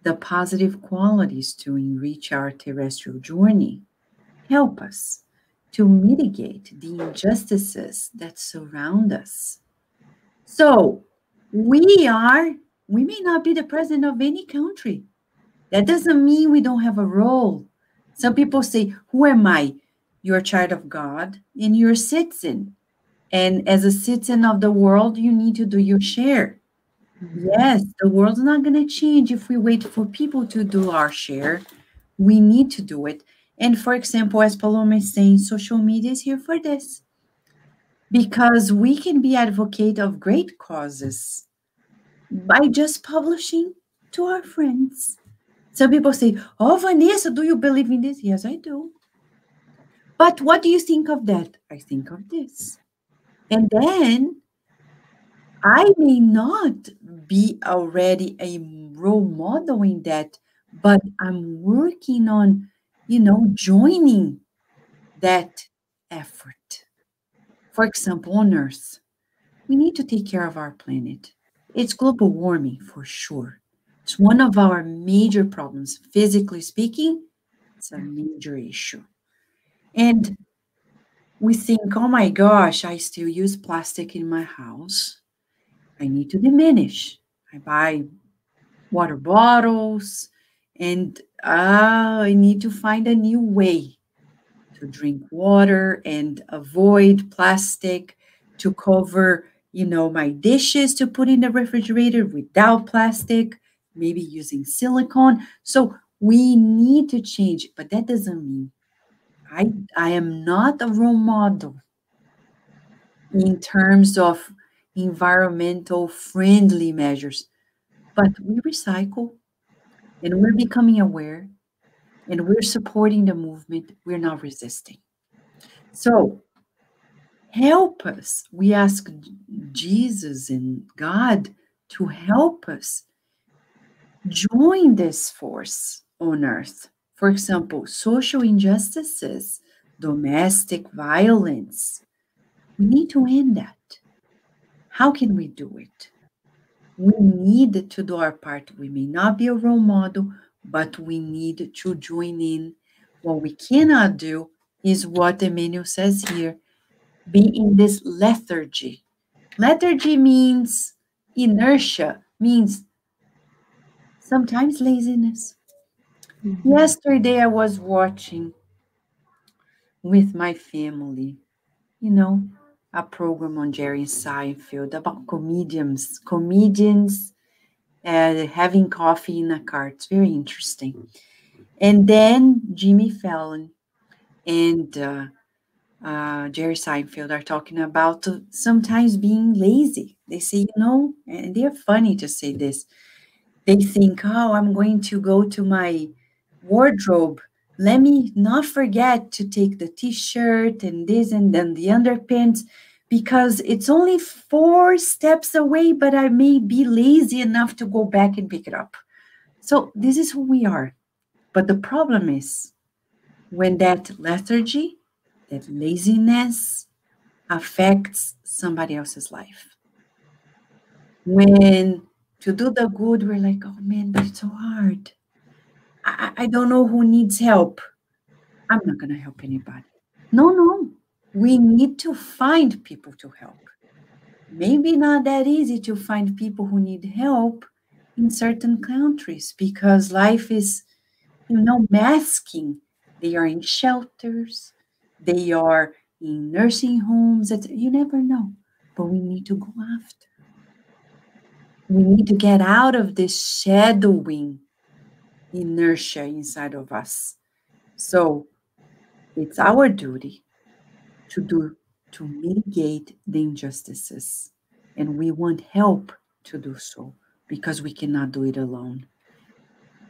the positive qualities to enrich our terrestrial journey, help us to mitigate the injustices that surround us. So we may not be the president of any country. That doesn't mean we don't have a role. Some people say, who am I? You're a child of God and you're a citizen. And as a citizen of the world, you need to do your share. Yes, the world's not going to change if we wait for people to do our share. We need to do it. And for example, as Paloma is saying, social media is here for this, because we can be advocate of great causes by just publishing to our friends. Some people say, oh, Vanessa, do you believe in this? Yes, I do. But what do you think of that? I think of this. And then I may not be already a role model in that, but I'm working on, joining that effort. For example, on Earth, we need to take care of our planet. It's global warming for sure. It's one of our major problems. Physically speaking, it's a major issue. And we think, oh my gosh, I still use plastic in my house. I need to diminish. I buy water bottles, and I need to find a new way to to drink water and avoid plastic, to cover, my dishes to put in the refrigerator without plastic, maybe using silicone. So we need to change, but that doesn't mean I am not a role model in terms of environmental friendly measures, but we recycle and we're becoming aware and we're supporting the movement. We're not resisting. So help us. We ask Jesus and God to help us join this force on earth. For example, social injustices, domestic violence. We need to end that. How can we do it? We need to do our part. We may not be a role model, but we need to join in. What we cannot do is what Emmanuel says here, be in this lethargy. Lethargy means inertia, means sometimes laziness. Yesterday I was watching with my family, a program on Jerry Seinfeld about comedians having coffee in a car. It's very interesting. And then Jimmy Fallon and Jerry Seinfeld are talking about sometimes being lazy. They say, and they're funny to say this. They think, I'm going to go to my wardrobe. Let me not forget to take the t-shirt and this and then the underpants, because it's only 4 steps away, but I may be lazy enough to go back and pick it up. So this is who we are. But the problem is when that lethargy, that laziness affects somebody else's life. When to do the good, we're like, oh man, but it's so hard. I don't know who needs help. I'm not going to help anybody. No. We need to find people to help. Maybe not that easy to find people who need help in certain countries because life is, masking. They are in shelters. They are in nursing homes. You never know. But we need to go after. We need to get out of this shadowing inertia inside of us. So it's our duty to mitigate the injustices. And we want help to do so because we cannot do it alone.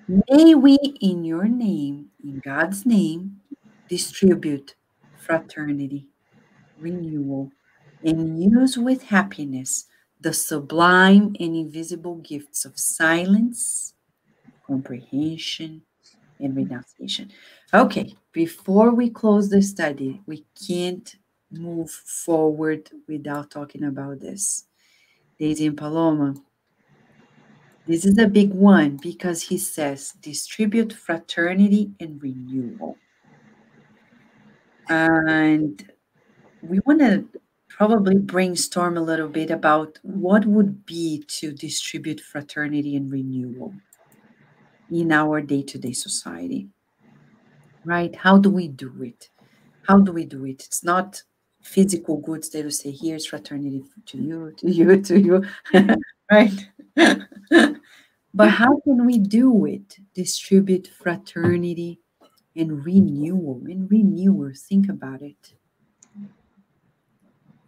May we, in your name, in God's name, distribute fraternity, renewal, and use with happiness the sublime and invisible gifts of silence, comprehension, and renunciation. Okay, before we close the study, we can't move forward without talking about this. Daisy and Paloma, this is a big one because he says, distribute fraternity and renewal. And we want to probably brainstorm a little bit about what would be to distribute fraternity and renewal in our day-to-day society, right? How do we do it? It's not physical goods that will say, here's fraternity to you, right? But how can we do it? Distribute fraternity and renewal. Think about it.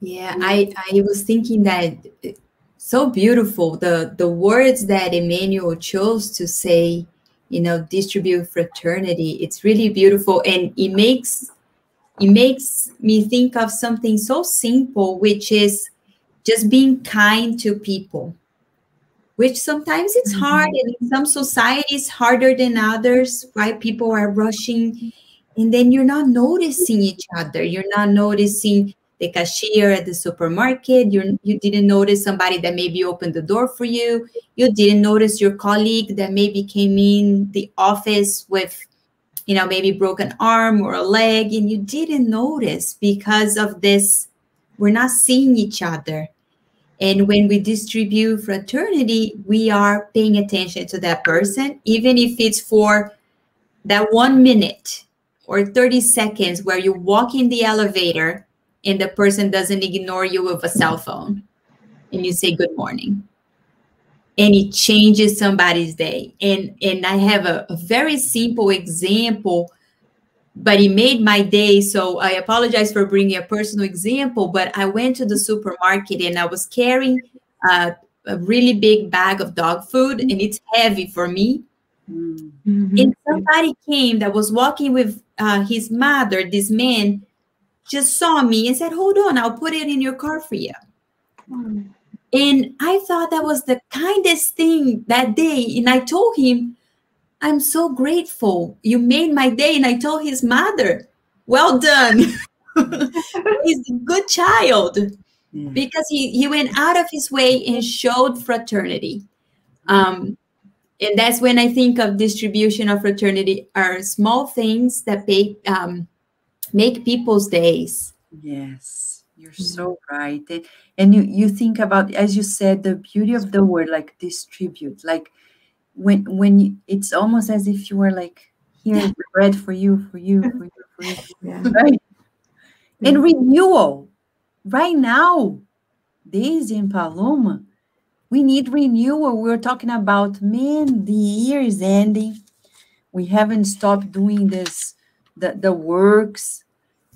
Yeah, I was thinking that so beautiful, the words that Emmanuel chose to say, distribute fraternity. It's really beautiful, and it makes me think of something so simple, which is just being kind to people, which sometimes it's hard, and in some societies harder than others, right? People are rushing, and then you're not noticing each other. You're not noticing the cashier at the supermarket. You didn't notice somebody that maybe opened the door for you. You didn't notice your colleague that maybe came in the office with, maybe broken arm or a leg, and you didn't notice because of this. We're not seeing each other. And when we distribute fraternity, we are paying attention to that person, even if it's for that 1 minute. or 30 seconds where you walk in the elevator and the person doesn't ignore you with a cell phone and you say good morning. And it changes somebody's day. And I have a very simple example, but it made my day. So I apologize for bringing a personal example, but I went to the supermarket and I was carrying a really big bag of dog food, and it's heavy for me. Mm-hmm. And somebody came that was walking with his mother. This man just saw me and said, hold on, I'll put it in your car for you. And I thought that was the kindest thing that day. And I told him, I'm so grateful. You made my day. And I told his mother, well done. He's a good child. Yeah. Because he went out of his way and showed fraternity. And that's when I think of distribution of fraternity are small things that make people's days. Yes, you're so right. And you think about, as you said, the beauty of the word, like distribute, like it's almost as if you were like, here's the bread for you, Yeah. right? And renewal. Right now, Daisy and Paloma, we need renewal. We're talking about, man, the year is ending. We haven't stopped doing this, the works,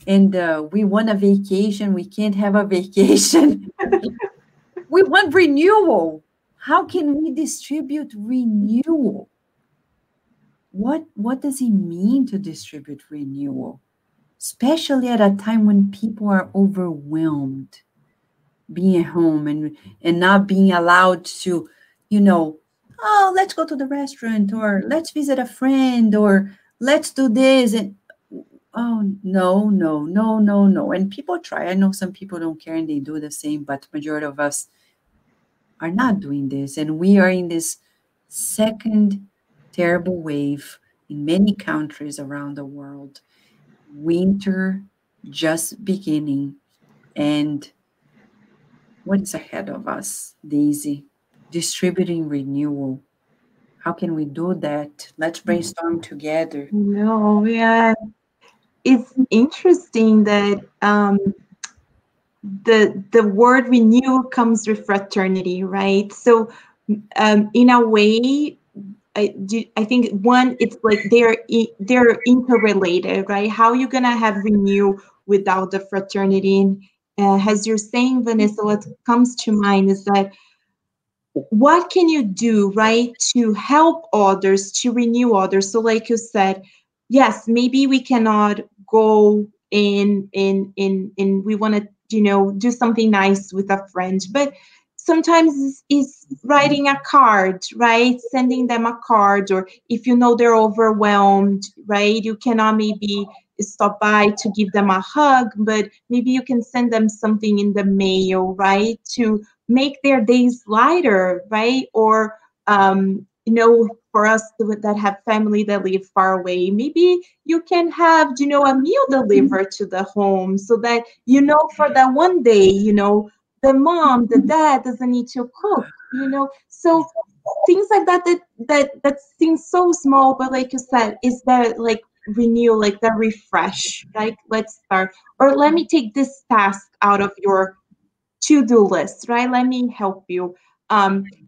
and we want a vacation. We can't have a vacation. We want renewal. How can we distribute renewal? What does it mean to distribute renewal? Especially at a time when people are overwhelmed, being at home and not being allowed to, oh, let's go to the restaurant, or let's visit a friend, or let's do this. And oh, no. And people try. I know some people don't care and they do the same, but majority of us are not doing this. And we are in this second terrible wave in many countries around the world. Winter just beginning. And what is ahead of us, Daisy? Distributing renewal. How can we do that? Let's brainstorm together. No, yeah. It's interesting that the word renewal comes with fraternity, right? So in a way, I think one, it's like they're interrelated, right? How are you gonna have renew without the fraternity? And as you're saying, Vanessa, what comes to mind is that what can you do, right, to help others, to renew others? So like you said, yes, maybe we cannot go in we want to, do something nice with a friend, but sometimes is writing a card, right? Sending them a card, or if you know they're overwhelmed, right? You cannot maybe stop by to give them a hug, but maybe you can send them something in the mail, right? To make their days lighter, right? Or, for us that have family that live far away, maybe you can have, a meal delivered to the home so that, for that one day, the mom, the dad doesn't need to cook, so things like that seems so small, but like you said, is that like renew, like the refresh, like let's start, or let me take this task out of your to-do list, right? Let me help you.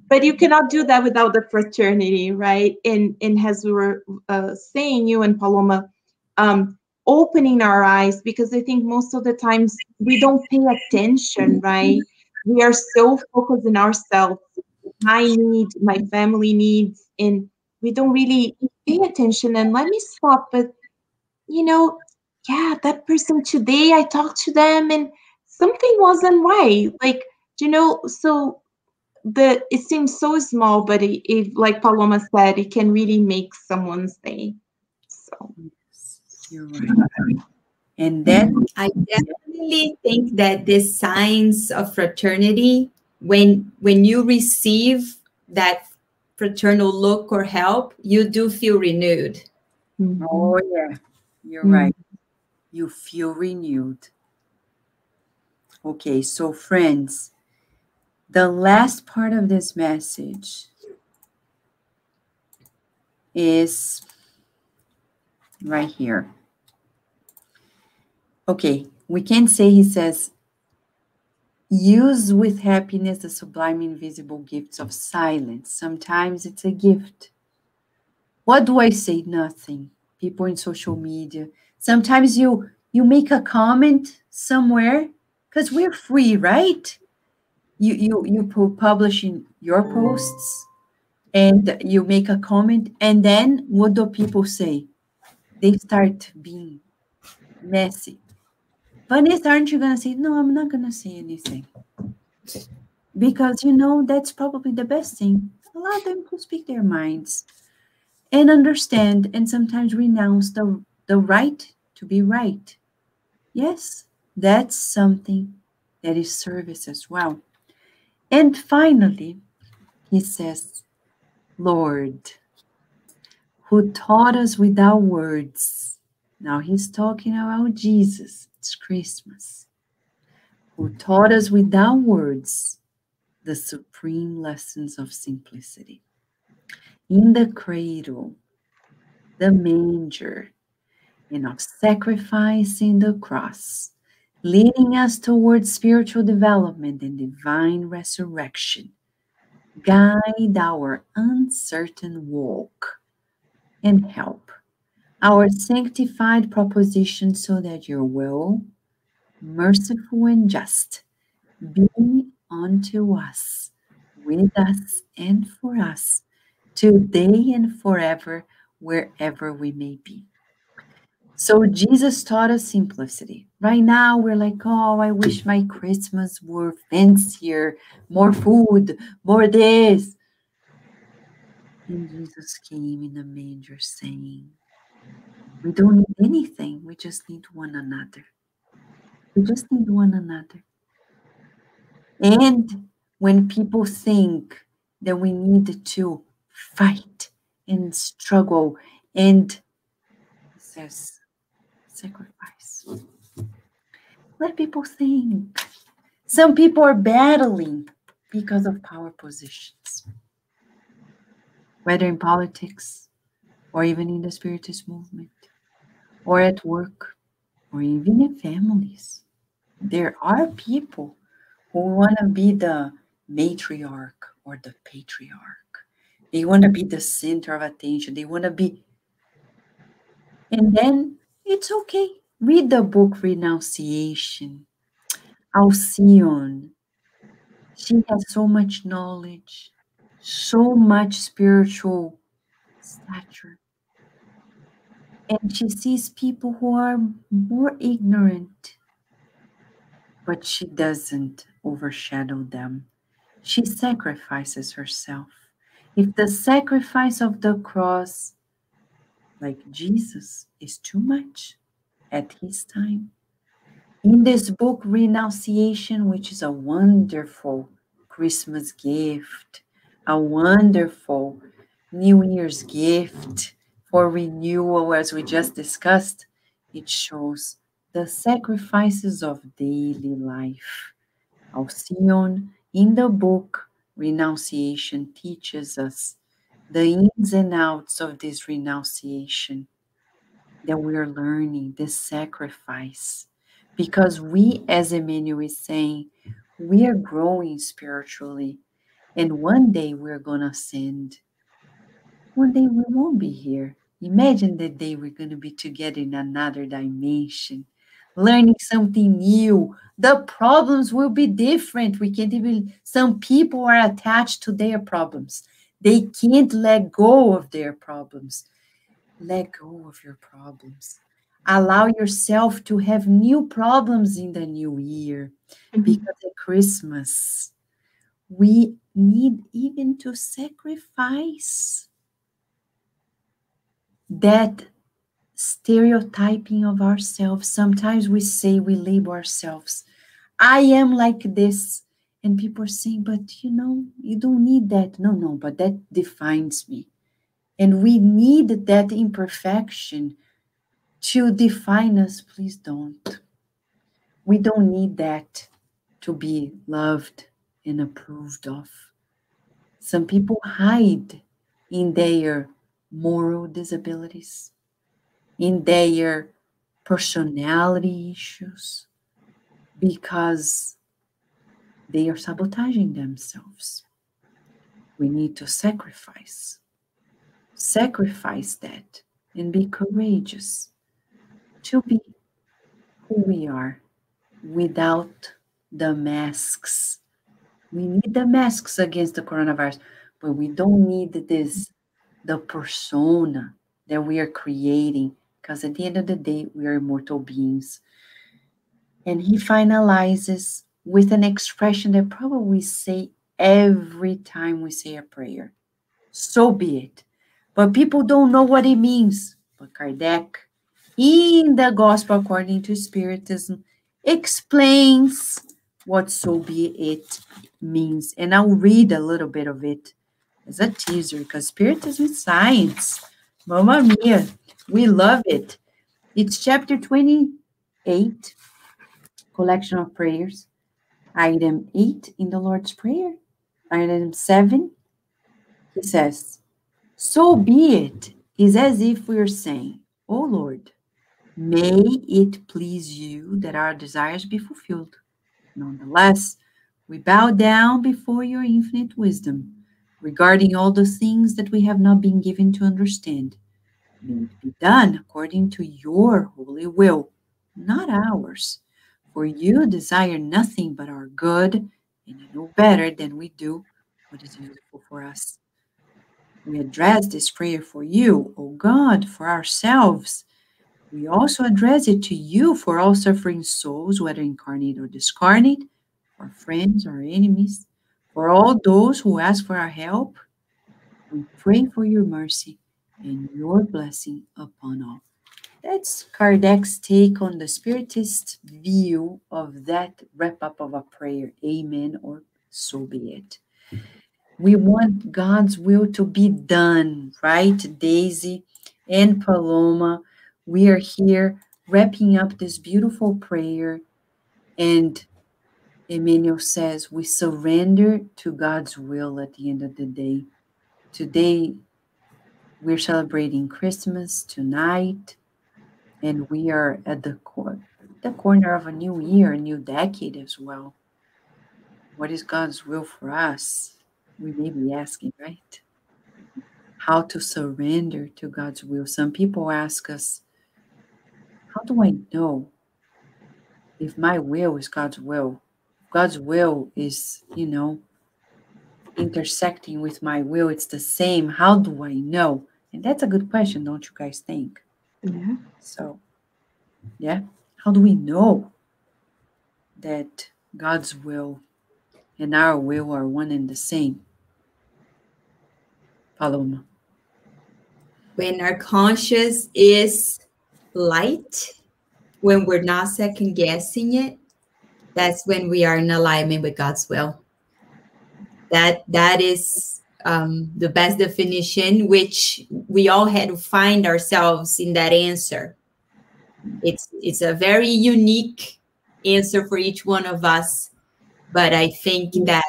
But you cannot do that without the fraternity, right? And as we were saying, you and Paloma, opening our eyes, because I think most of the times we don't pay attention, right? We are so focused in ourselves, my need, my family needs, and we don't really pay attention. And let me stop, but yeah, that person today, I talked to them and something wasn't right. Like, so it seems so small, but it, like Paloma said, it can really make someone's day. So You're right. And then I definitely think that this signs of fraternity, when you receive that fraternal look or help, you do feel renewed. oh yeah, you're right. You feel renewed. Okay, so friends, the last part of this message is right here. Okay, we can say, he says, use with happiness the sublime invisible gifts of silence. Sometimes it's a gift. What do I say? Nothing. People in social media. Sometimes you make a comment somewhere, because we're free, right? You publish in your posts, and you make a comment, and then what do people say? They start being messy. Vanessa, aren't you going to say, no, I'm not going to say anything? Because, that's probably the best thing. Allow them to speak their minds and understand, and sometimes renounce the right to be right. Yes, that's something that is service as well. And finally, he says, Lord, who taught us without words. Now he's talking about Jesus. It's Christmas. Who taught us without words the supreme lessons of simplicity. In the cradle, the manger, and of sacrificing the cross, leading us towards spiritual development and divine resurrection. Guide our uncertain walk and help our sanctified proposition, so that your will, merciful and just, be unto us, with us, and for us, today and forever, wherever we may be. So Jesus taught us simplicity. Right now, we're like, oh, I wish my Christmas were fancier, more food, more this. And Jesus came in a manger saying, we don't need anything. We just need one another. We just need one another. And when people think that we need to fight and struggle and, he says, sacrifice. Let people think. Some people are battling because of power positions, whether in politics or even in the Spiritist movement or at work or even in families. There are people who want to be the matriarch or the patriarch. They want to be the center of attention. They want to be. And then it's okay. Read the book Renunciation. Alcyone. She has so much knowledge, so much spiritual stature. And she sees people who are more ignorant, but she doesn't overshadow them. She sacrifices herself. If the sacrifice of the cross, like Jesus, is too much at his time, in this book, Renunciation, which is a wonderful Christmas gift, a wonderful New Year's gift for renewal, as we just discussed, it shows the sacrifices of daily life. Alcyone, in the book Renunciation, teaches us the ins and outs of this renunciation, that we are learning this sacrifice. Because we, as Emmanuel is saying, we are growing spiritually. And one day we're going to ascend. One day we won't be here. Imagine the day we're going to be together in another dimension, learning something new. The problems will be different. We can't even, some people are attached to their problems. They can't let go of their problems. Let go of your problems. Allow yourself to have new problems in the new year. Because at Christmas, we need even to sacrifice that stereotyping of ourselves. Sometimes we say, we label ourselves, I am like this. And people are saying, but you don't need that. No, but that defines me. And we need that imperfection to define us. Please don't. We don't need that to be loved and approved of. Some people hide in their moral disabilities, in their personality issues, because they are sabotaging themselves. We need to sacrifice that, and be courageous to be who we are without the masks. We need the masks against the coronavirus, but we don't need the persona that we are creating, because at the end of the day, we are immortal beings. And he finalizes with an expression that probably we say every time we say a prayer. So be it. But people don't know what it means. But Kardec, in the Gospel According to Spiritism, explains what so be it means. And I'll read a little bit of it as a teaser, because Spiritism is science. Mamma mia, we love it. It's chapter 28, Collection of Prayers, item 8 in the Lord's Prayer. Item 7, he says, so be it is as if we're saying, O Lord, may it please you that our desires be fulfilled. Nonetheless, we bow down before your infinite wisdom regarding all the things that we have not been given to understand. May it be done according to your holy will, not ours. For you desire nothing but our good, and you know better than we do what is useful for us. We address this prayer for you, O God, for ourselves. We also address it to you for all suffering souls, whether incarnate or discarnate, our friends or enemies, for all those who ask for our help. We pray for your mercy and your blessing upon all. That's Kardec's take on the Spiritist view of that wrap-up of a prayer. Amen, or so be it. We want God's will to be done, right, Daisy and Paloma? We are here wrapping up this beautiful prayer, and Emmanuel says we surrender to God's will at the end of the day. Today, we're celebrating Christmas tonight, and we are at the corner of a new year, a new decade as well. What is God's will for us? We may be asking, right? How to surrender to God's will. Some people ask us, how do I know if my will is God's will? God's will is, intersecting with my will. It's the same. How do I know? And that's a good question, don't you guys think? Yeah. So, yeah. How do we know that God's will and our will are one and the same? Paloma. When our conscience is light, when we're not second guessing it, that's when we are in alignment with God's will. That is the best definition, which we all had to find ourselves in that answer. It's a very unique answer for each one of us, but I think that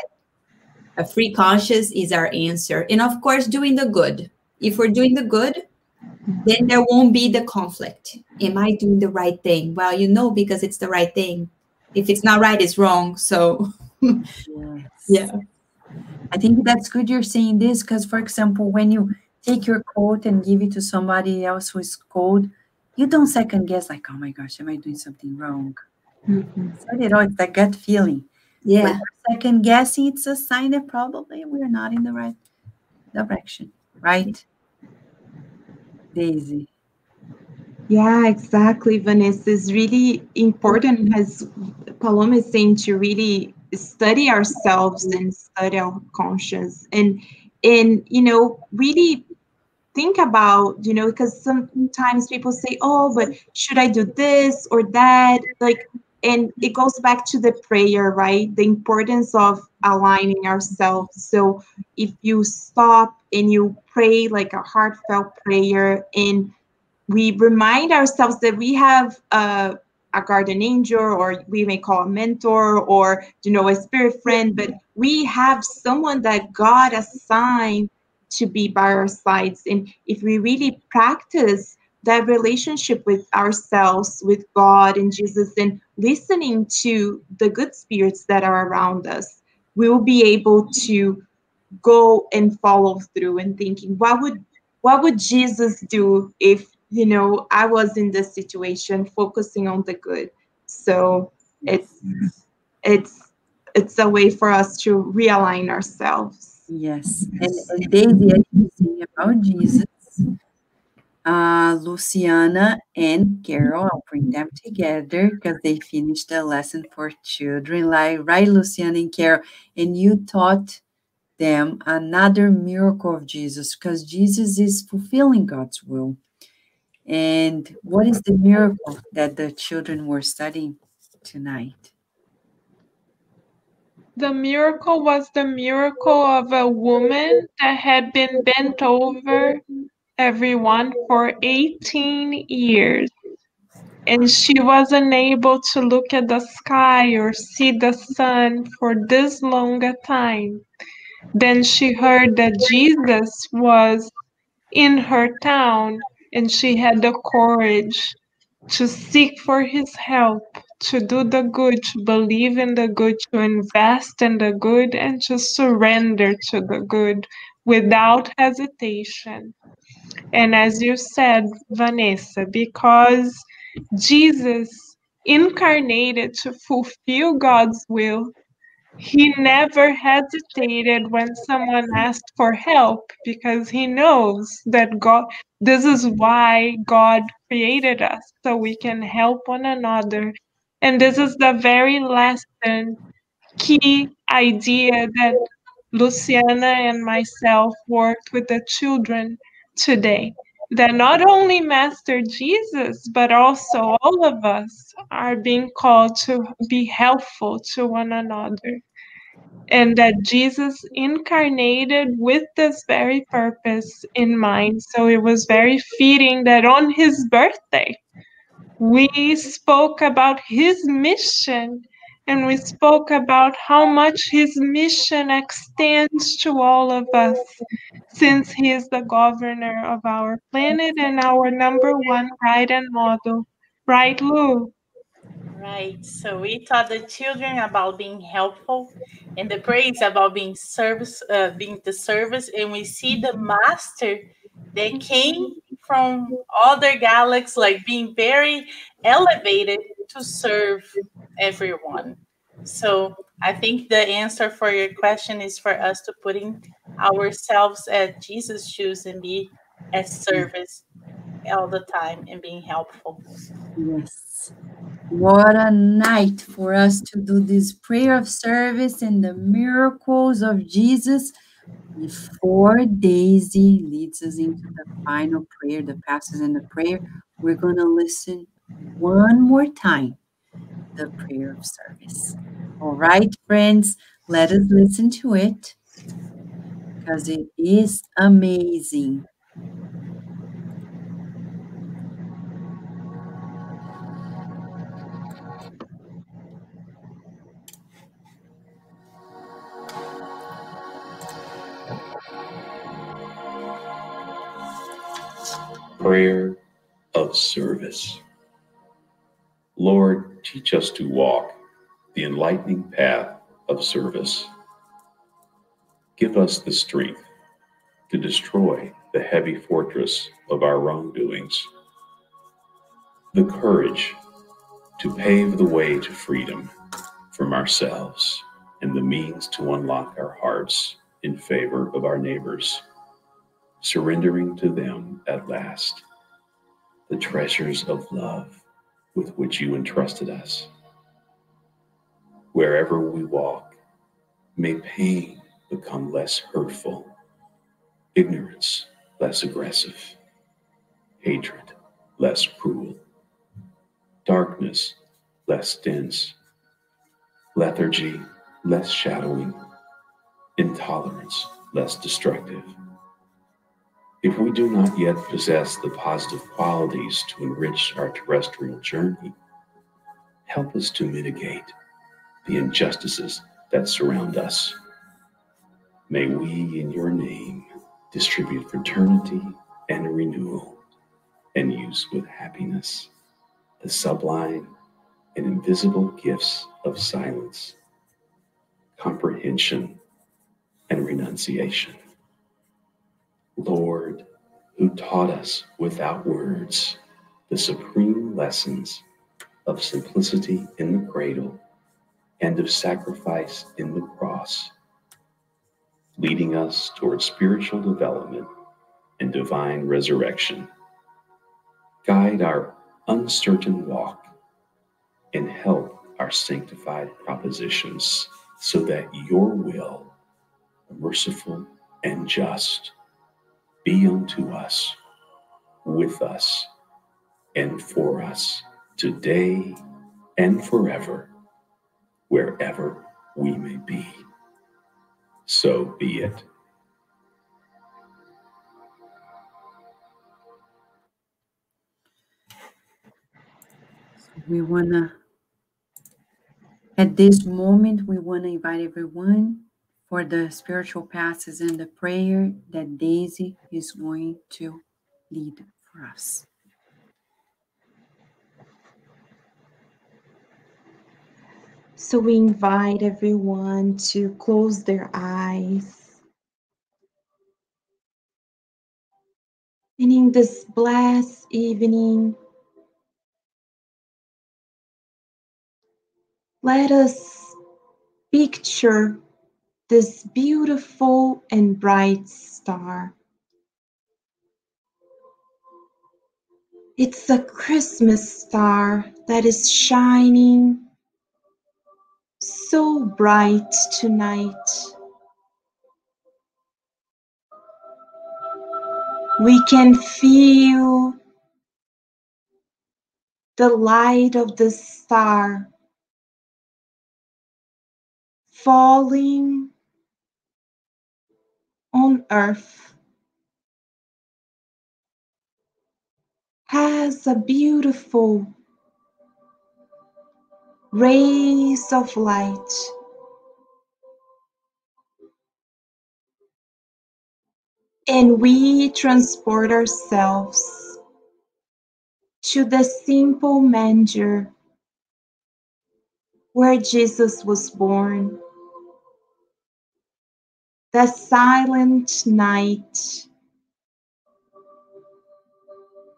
a free conscience is our answer. And of course, doing the good. If we're doing the good, then there won't be the conflict. Am I doing the right thing? Well, because it's the right thing. If it's not right, it's wrong. So, yes. Yeah. I think that's good you're saying this, because, for example, when you take your coat and give it to somebody else who is cold, you don't second guess, like, oh my gosh, am I doing something wrong? Mm-hmm. So, it's that gut feeling. Yeah. When we're second guessing, it's a sign that probably we're not in the right direction, right? Daisy. Yeah, exactly, Vanessa. It's really important, as Paloma is saying, to really study ourselves and study our conscience, and really think about, because sometimes people say, oh, but should I do this or that? And it goes back to the prayer, right? The importance of aligning ourselves. So if you stop and you pray like a heartfelt prayer, and we remind ourselves that we have a guardian angel, or we may call a mentor, or a spirit friend, but we have someone that God assigned to be by our sides. And if we really practice that relationship with ourselves, with God and Jesus, and listening to the good spirits that are around us, we will be able to go and follow through and thinking, what would Jesus do if, you know, I was in this situation, focusing on the good. So it's a way for us to realign ourselves. Yes. And Daisy, as you say about Jesus, Luciana and Carol, I'll bring them together because they finished the lesson for children, like, right, Luciana and Carol? And you taught them another miracle of Jesus, because Jesus is fulfilling God's will. And what is the miracle that the children were studying tonight? The miracle was the miracle of a woman that had been bent over everyone for 18 years. And she was unable to look at the sky or see the sun for this long a time. Then she heard that Jesus was in her town, and she had the courage to seek for his help, to do the good, to believe in the good, to invest in the good, and to surrender to the good without hesitation. And as you said, Vanessa, because Jesus incarnated to fulfill God's will, he never hesitated when someone asked for help, because he knows that God, this is why God created us, so we can help one another. And this is the very lesson, key idea that Luciana and myself worked with the children today. That not only Master Jesus, but also all of us are being called to be helpful to one another. And that Jesus incarnated with this very purpose in mind. So it was very fitting that on his birthday, we spoke about his mission, and we spoke about how much his mission extends to all of us, since he is the governor of our planet and our number one guide and model. Right, Lou? Right. So we taught the children about being helpful, and the praise about being being the service, and we see the master that came from other galaxies, like being very elevated to serve everyone. So I think the answer for your question is for us to putting ourselves at Jesus' shoes and be at service all the time and being helpful. Yes. What a night for us to do this prayer of service and the miracles of Jesus before Daisy leads us into the final prayer, the passages in the prayer. We're going to listen one more time, the prayer of service. All right, friends, let us listen to it because it is amazing. Prayer of service. Lord, teach us to walk the enlightening path of service. Give us the strength to destroy the heavy fortress of our wrongdoings, the courage to pave the way to freedom from ourselves, and the means to unlock our hearts in favor of our neighbors, surrendering to them at last the treasures of love with which you entrusted us. Wherever we walk, may pain become less hurtful, ignorance less aggressive, hatred less cruel, darkness less dense, lethargy less shadowing, intolerance less destructive. If we do not yet possess the positive qualities to enrich our terrestrial journey, help us to mitigate the injustices that surround us. May we, in your name, distribute fraternity and renewal, and use with happiness the sublime and invisible gifts of silence, comprehension, and renunciation. Lord, who taught us without words the supreme lessons of simplicity in the cradle and of sacrifice in the cross, leading us toward spiritual development and divine resurrection. Guide our uncertain walk and help our sanctified propositions so that your will, merciful and just, be unto us, with us, and for us, today and forever, wherever we may be. So be it. We want to, at this moment, we want to invite everyone for the spiritual passes and the prayer that Daisy is going to lead for us. So we invite everyone to close their eyes. And in this blessed evening, let us picture this beautiful and bright star. It's a Christmas star that is shining so bright tonight. We can feel the light of the star falling on earth. Has a beautiful rays of light. And we transport ourselves to the simple manger where Jesus was born. The silent night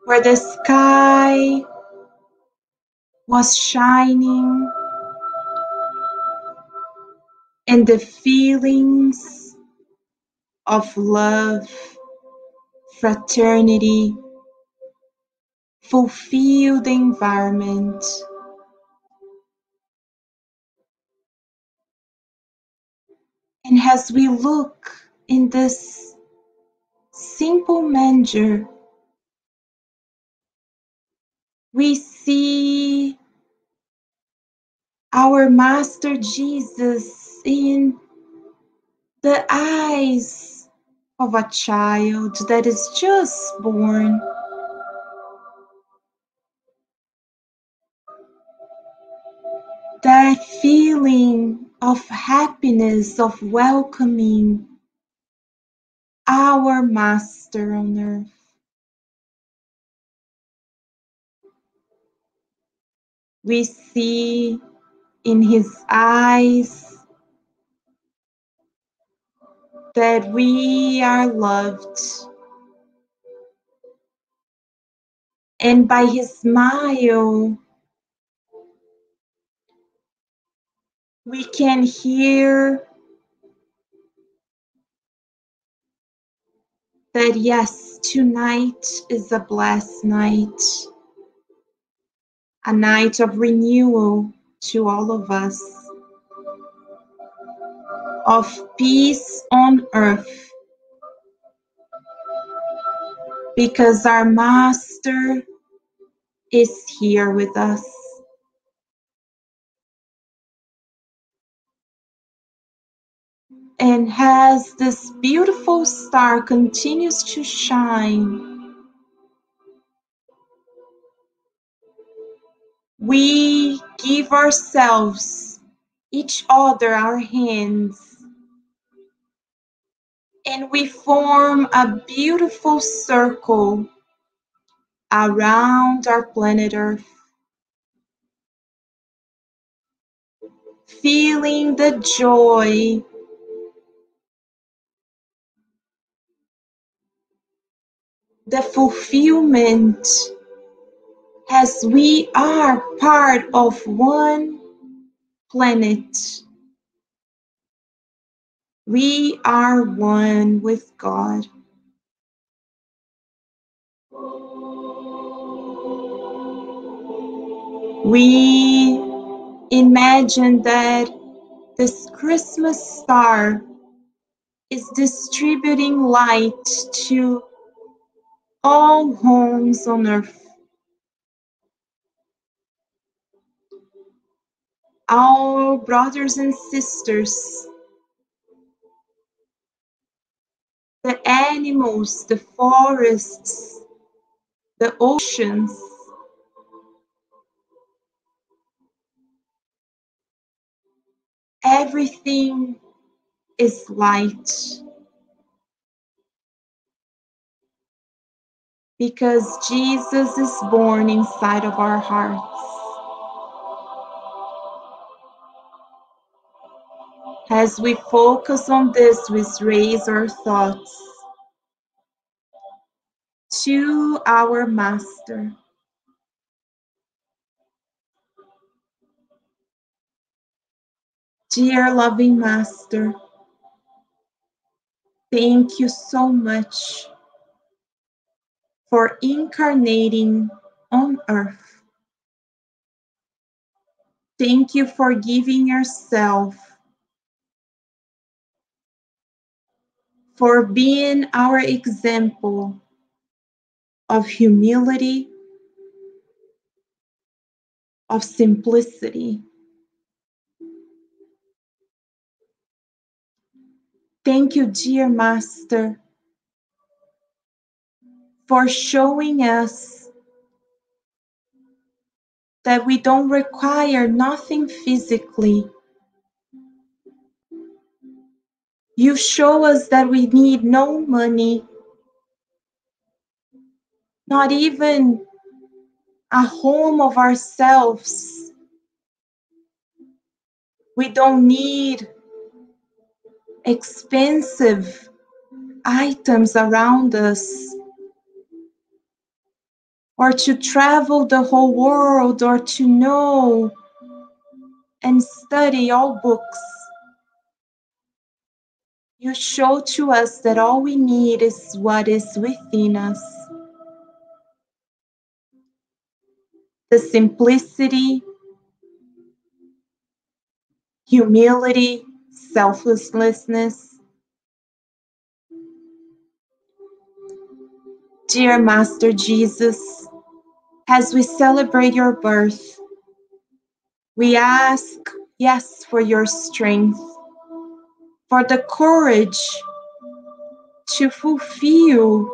where the sky was shining and the feelings of love, fraternity fulfill the environment. And as we look in this simple manger, we see our Master Jesus in the eyes of a child that is just born. That feeling of happiness, of welcoming our Master on earth. We see in his eyes that we are loved. And by his smile, we can hear that yes, tonight is a blessed night, a night of renewal to all of us, of peace on earth, because our Master is here with us. And as this beautiful star continues to shine, we give ourselves, each other, our hands, and we form a beautiful circle around our planet Earth, feeling the joy, the fulfillment, as we are part of one planet. We are one with God. We imagine that this Christmas star is distributing light to all homes on earth. Our brothers and sisters, the animals, the forests, the oceans, everything is light. Because Jesus is born inside of our hearts. As we focus on this, we raise our thoughts to our Master. Dear loving Master, thank you so much for incarnating on earth. Thank you for giving yourself, for being our example of humility, of simplicity. Thank you, dear Master, for showing us that we don't require nothing physically. You show us that we need no money, not even a home of ourselves. We don't need expensive items around us, or to travel the whole world, or to know and study all books. You show to us that all we need is what is within us. The simplicity, humility, selflessness. Dear Master Jesus, as we celebrate your birth, we ask, yes, for your strength, for the courage to fulfill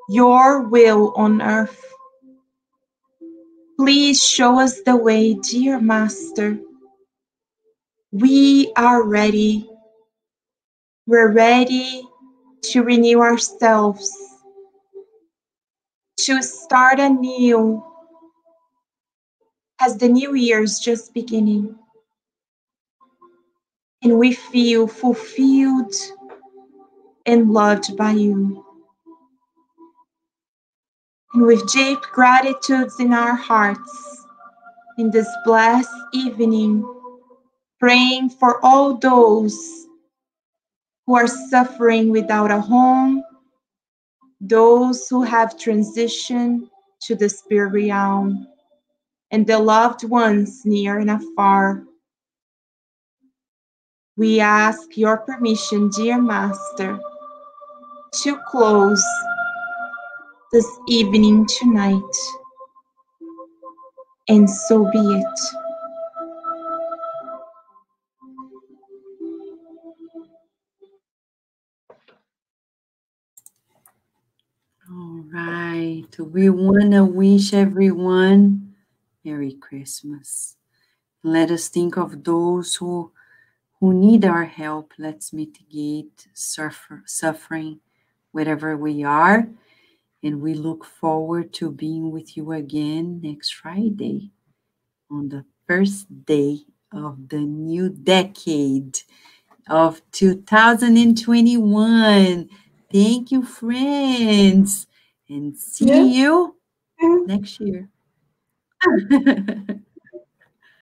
your will on earth. Please show us the way, dear Master. We are ready. We're ready to renew ourselves, to start anew as the new year is just beginning. And we feel fulfilled and loved by you. And with deep gratitudes in our hearts, in this blessed evening, praying for all those who are suffering without a home, those who have transitioned to the spirit realm, and the loved ones near and afar. We ask your permission, dear Master, to close this evening tonight, and so be it. All right. We want to wish everyone Merry Christmas. Let us think of those who need our help. Let's mitigate suffering wherever we are. And we look forward to being with you again next Friday on the first day of the new decade of 2021. Thank you, friends, and see you next year.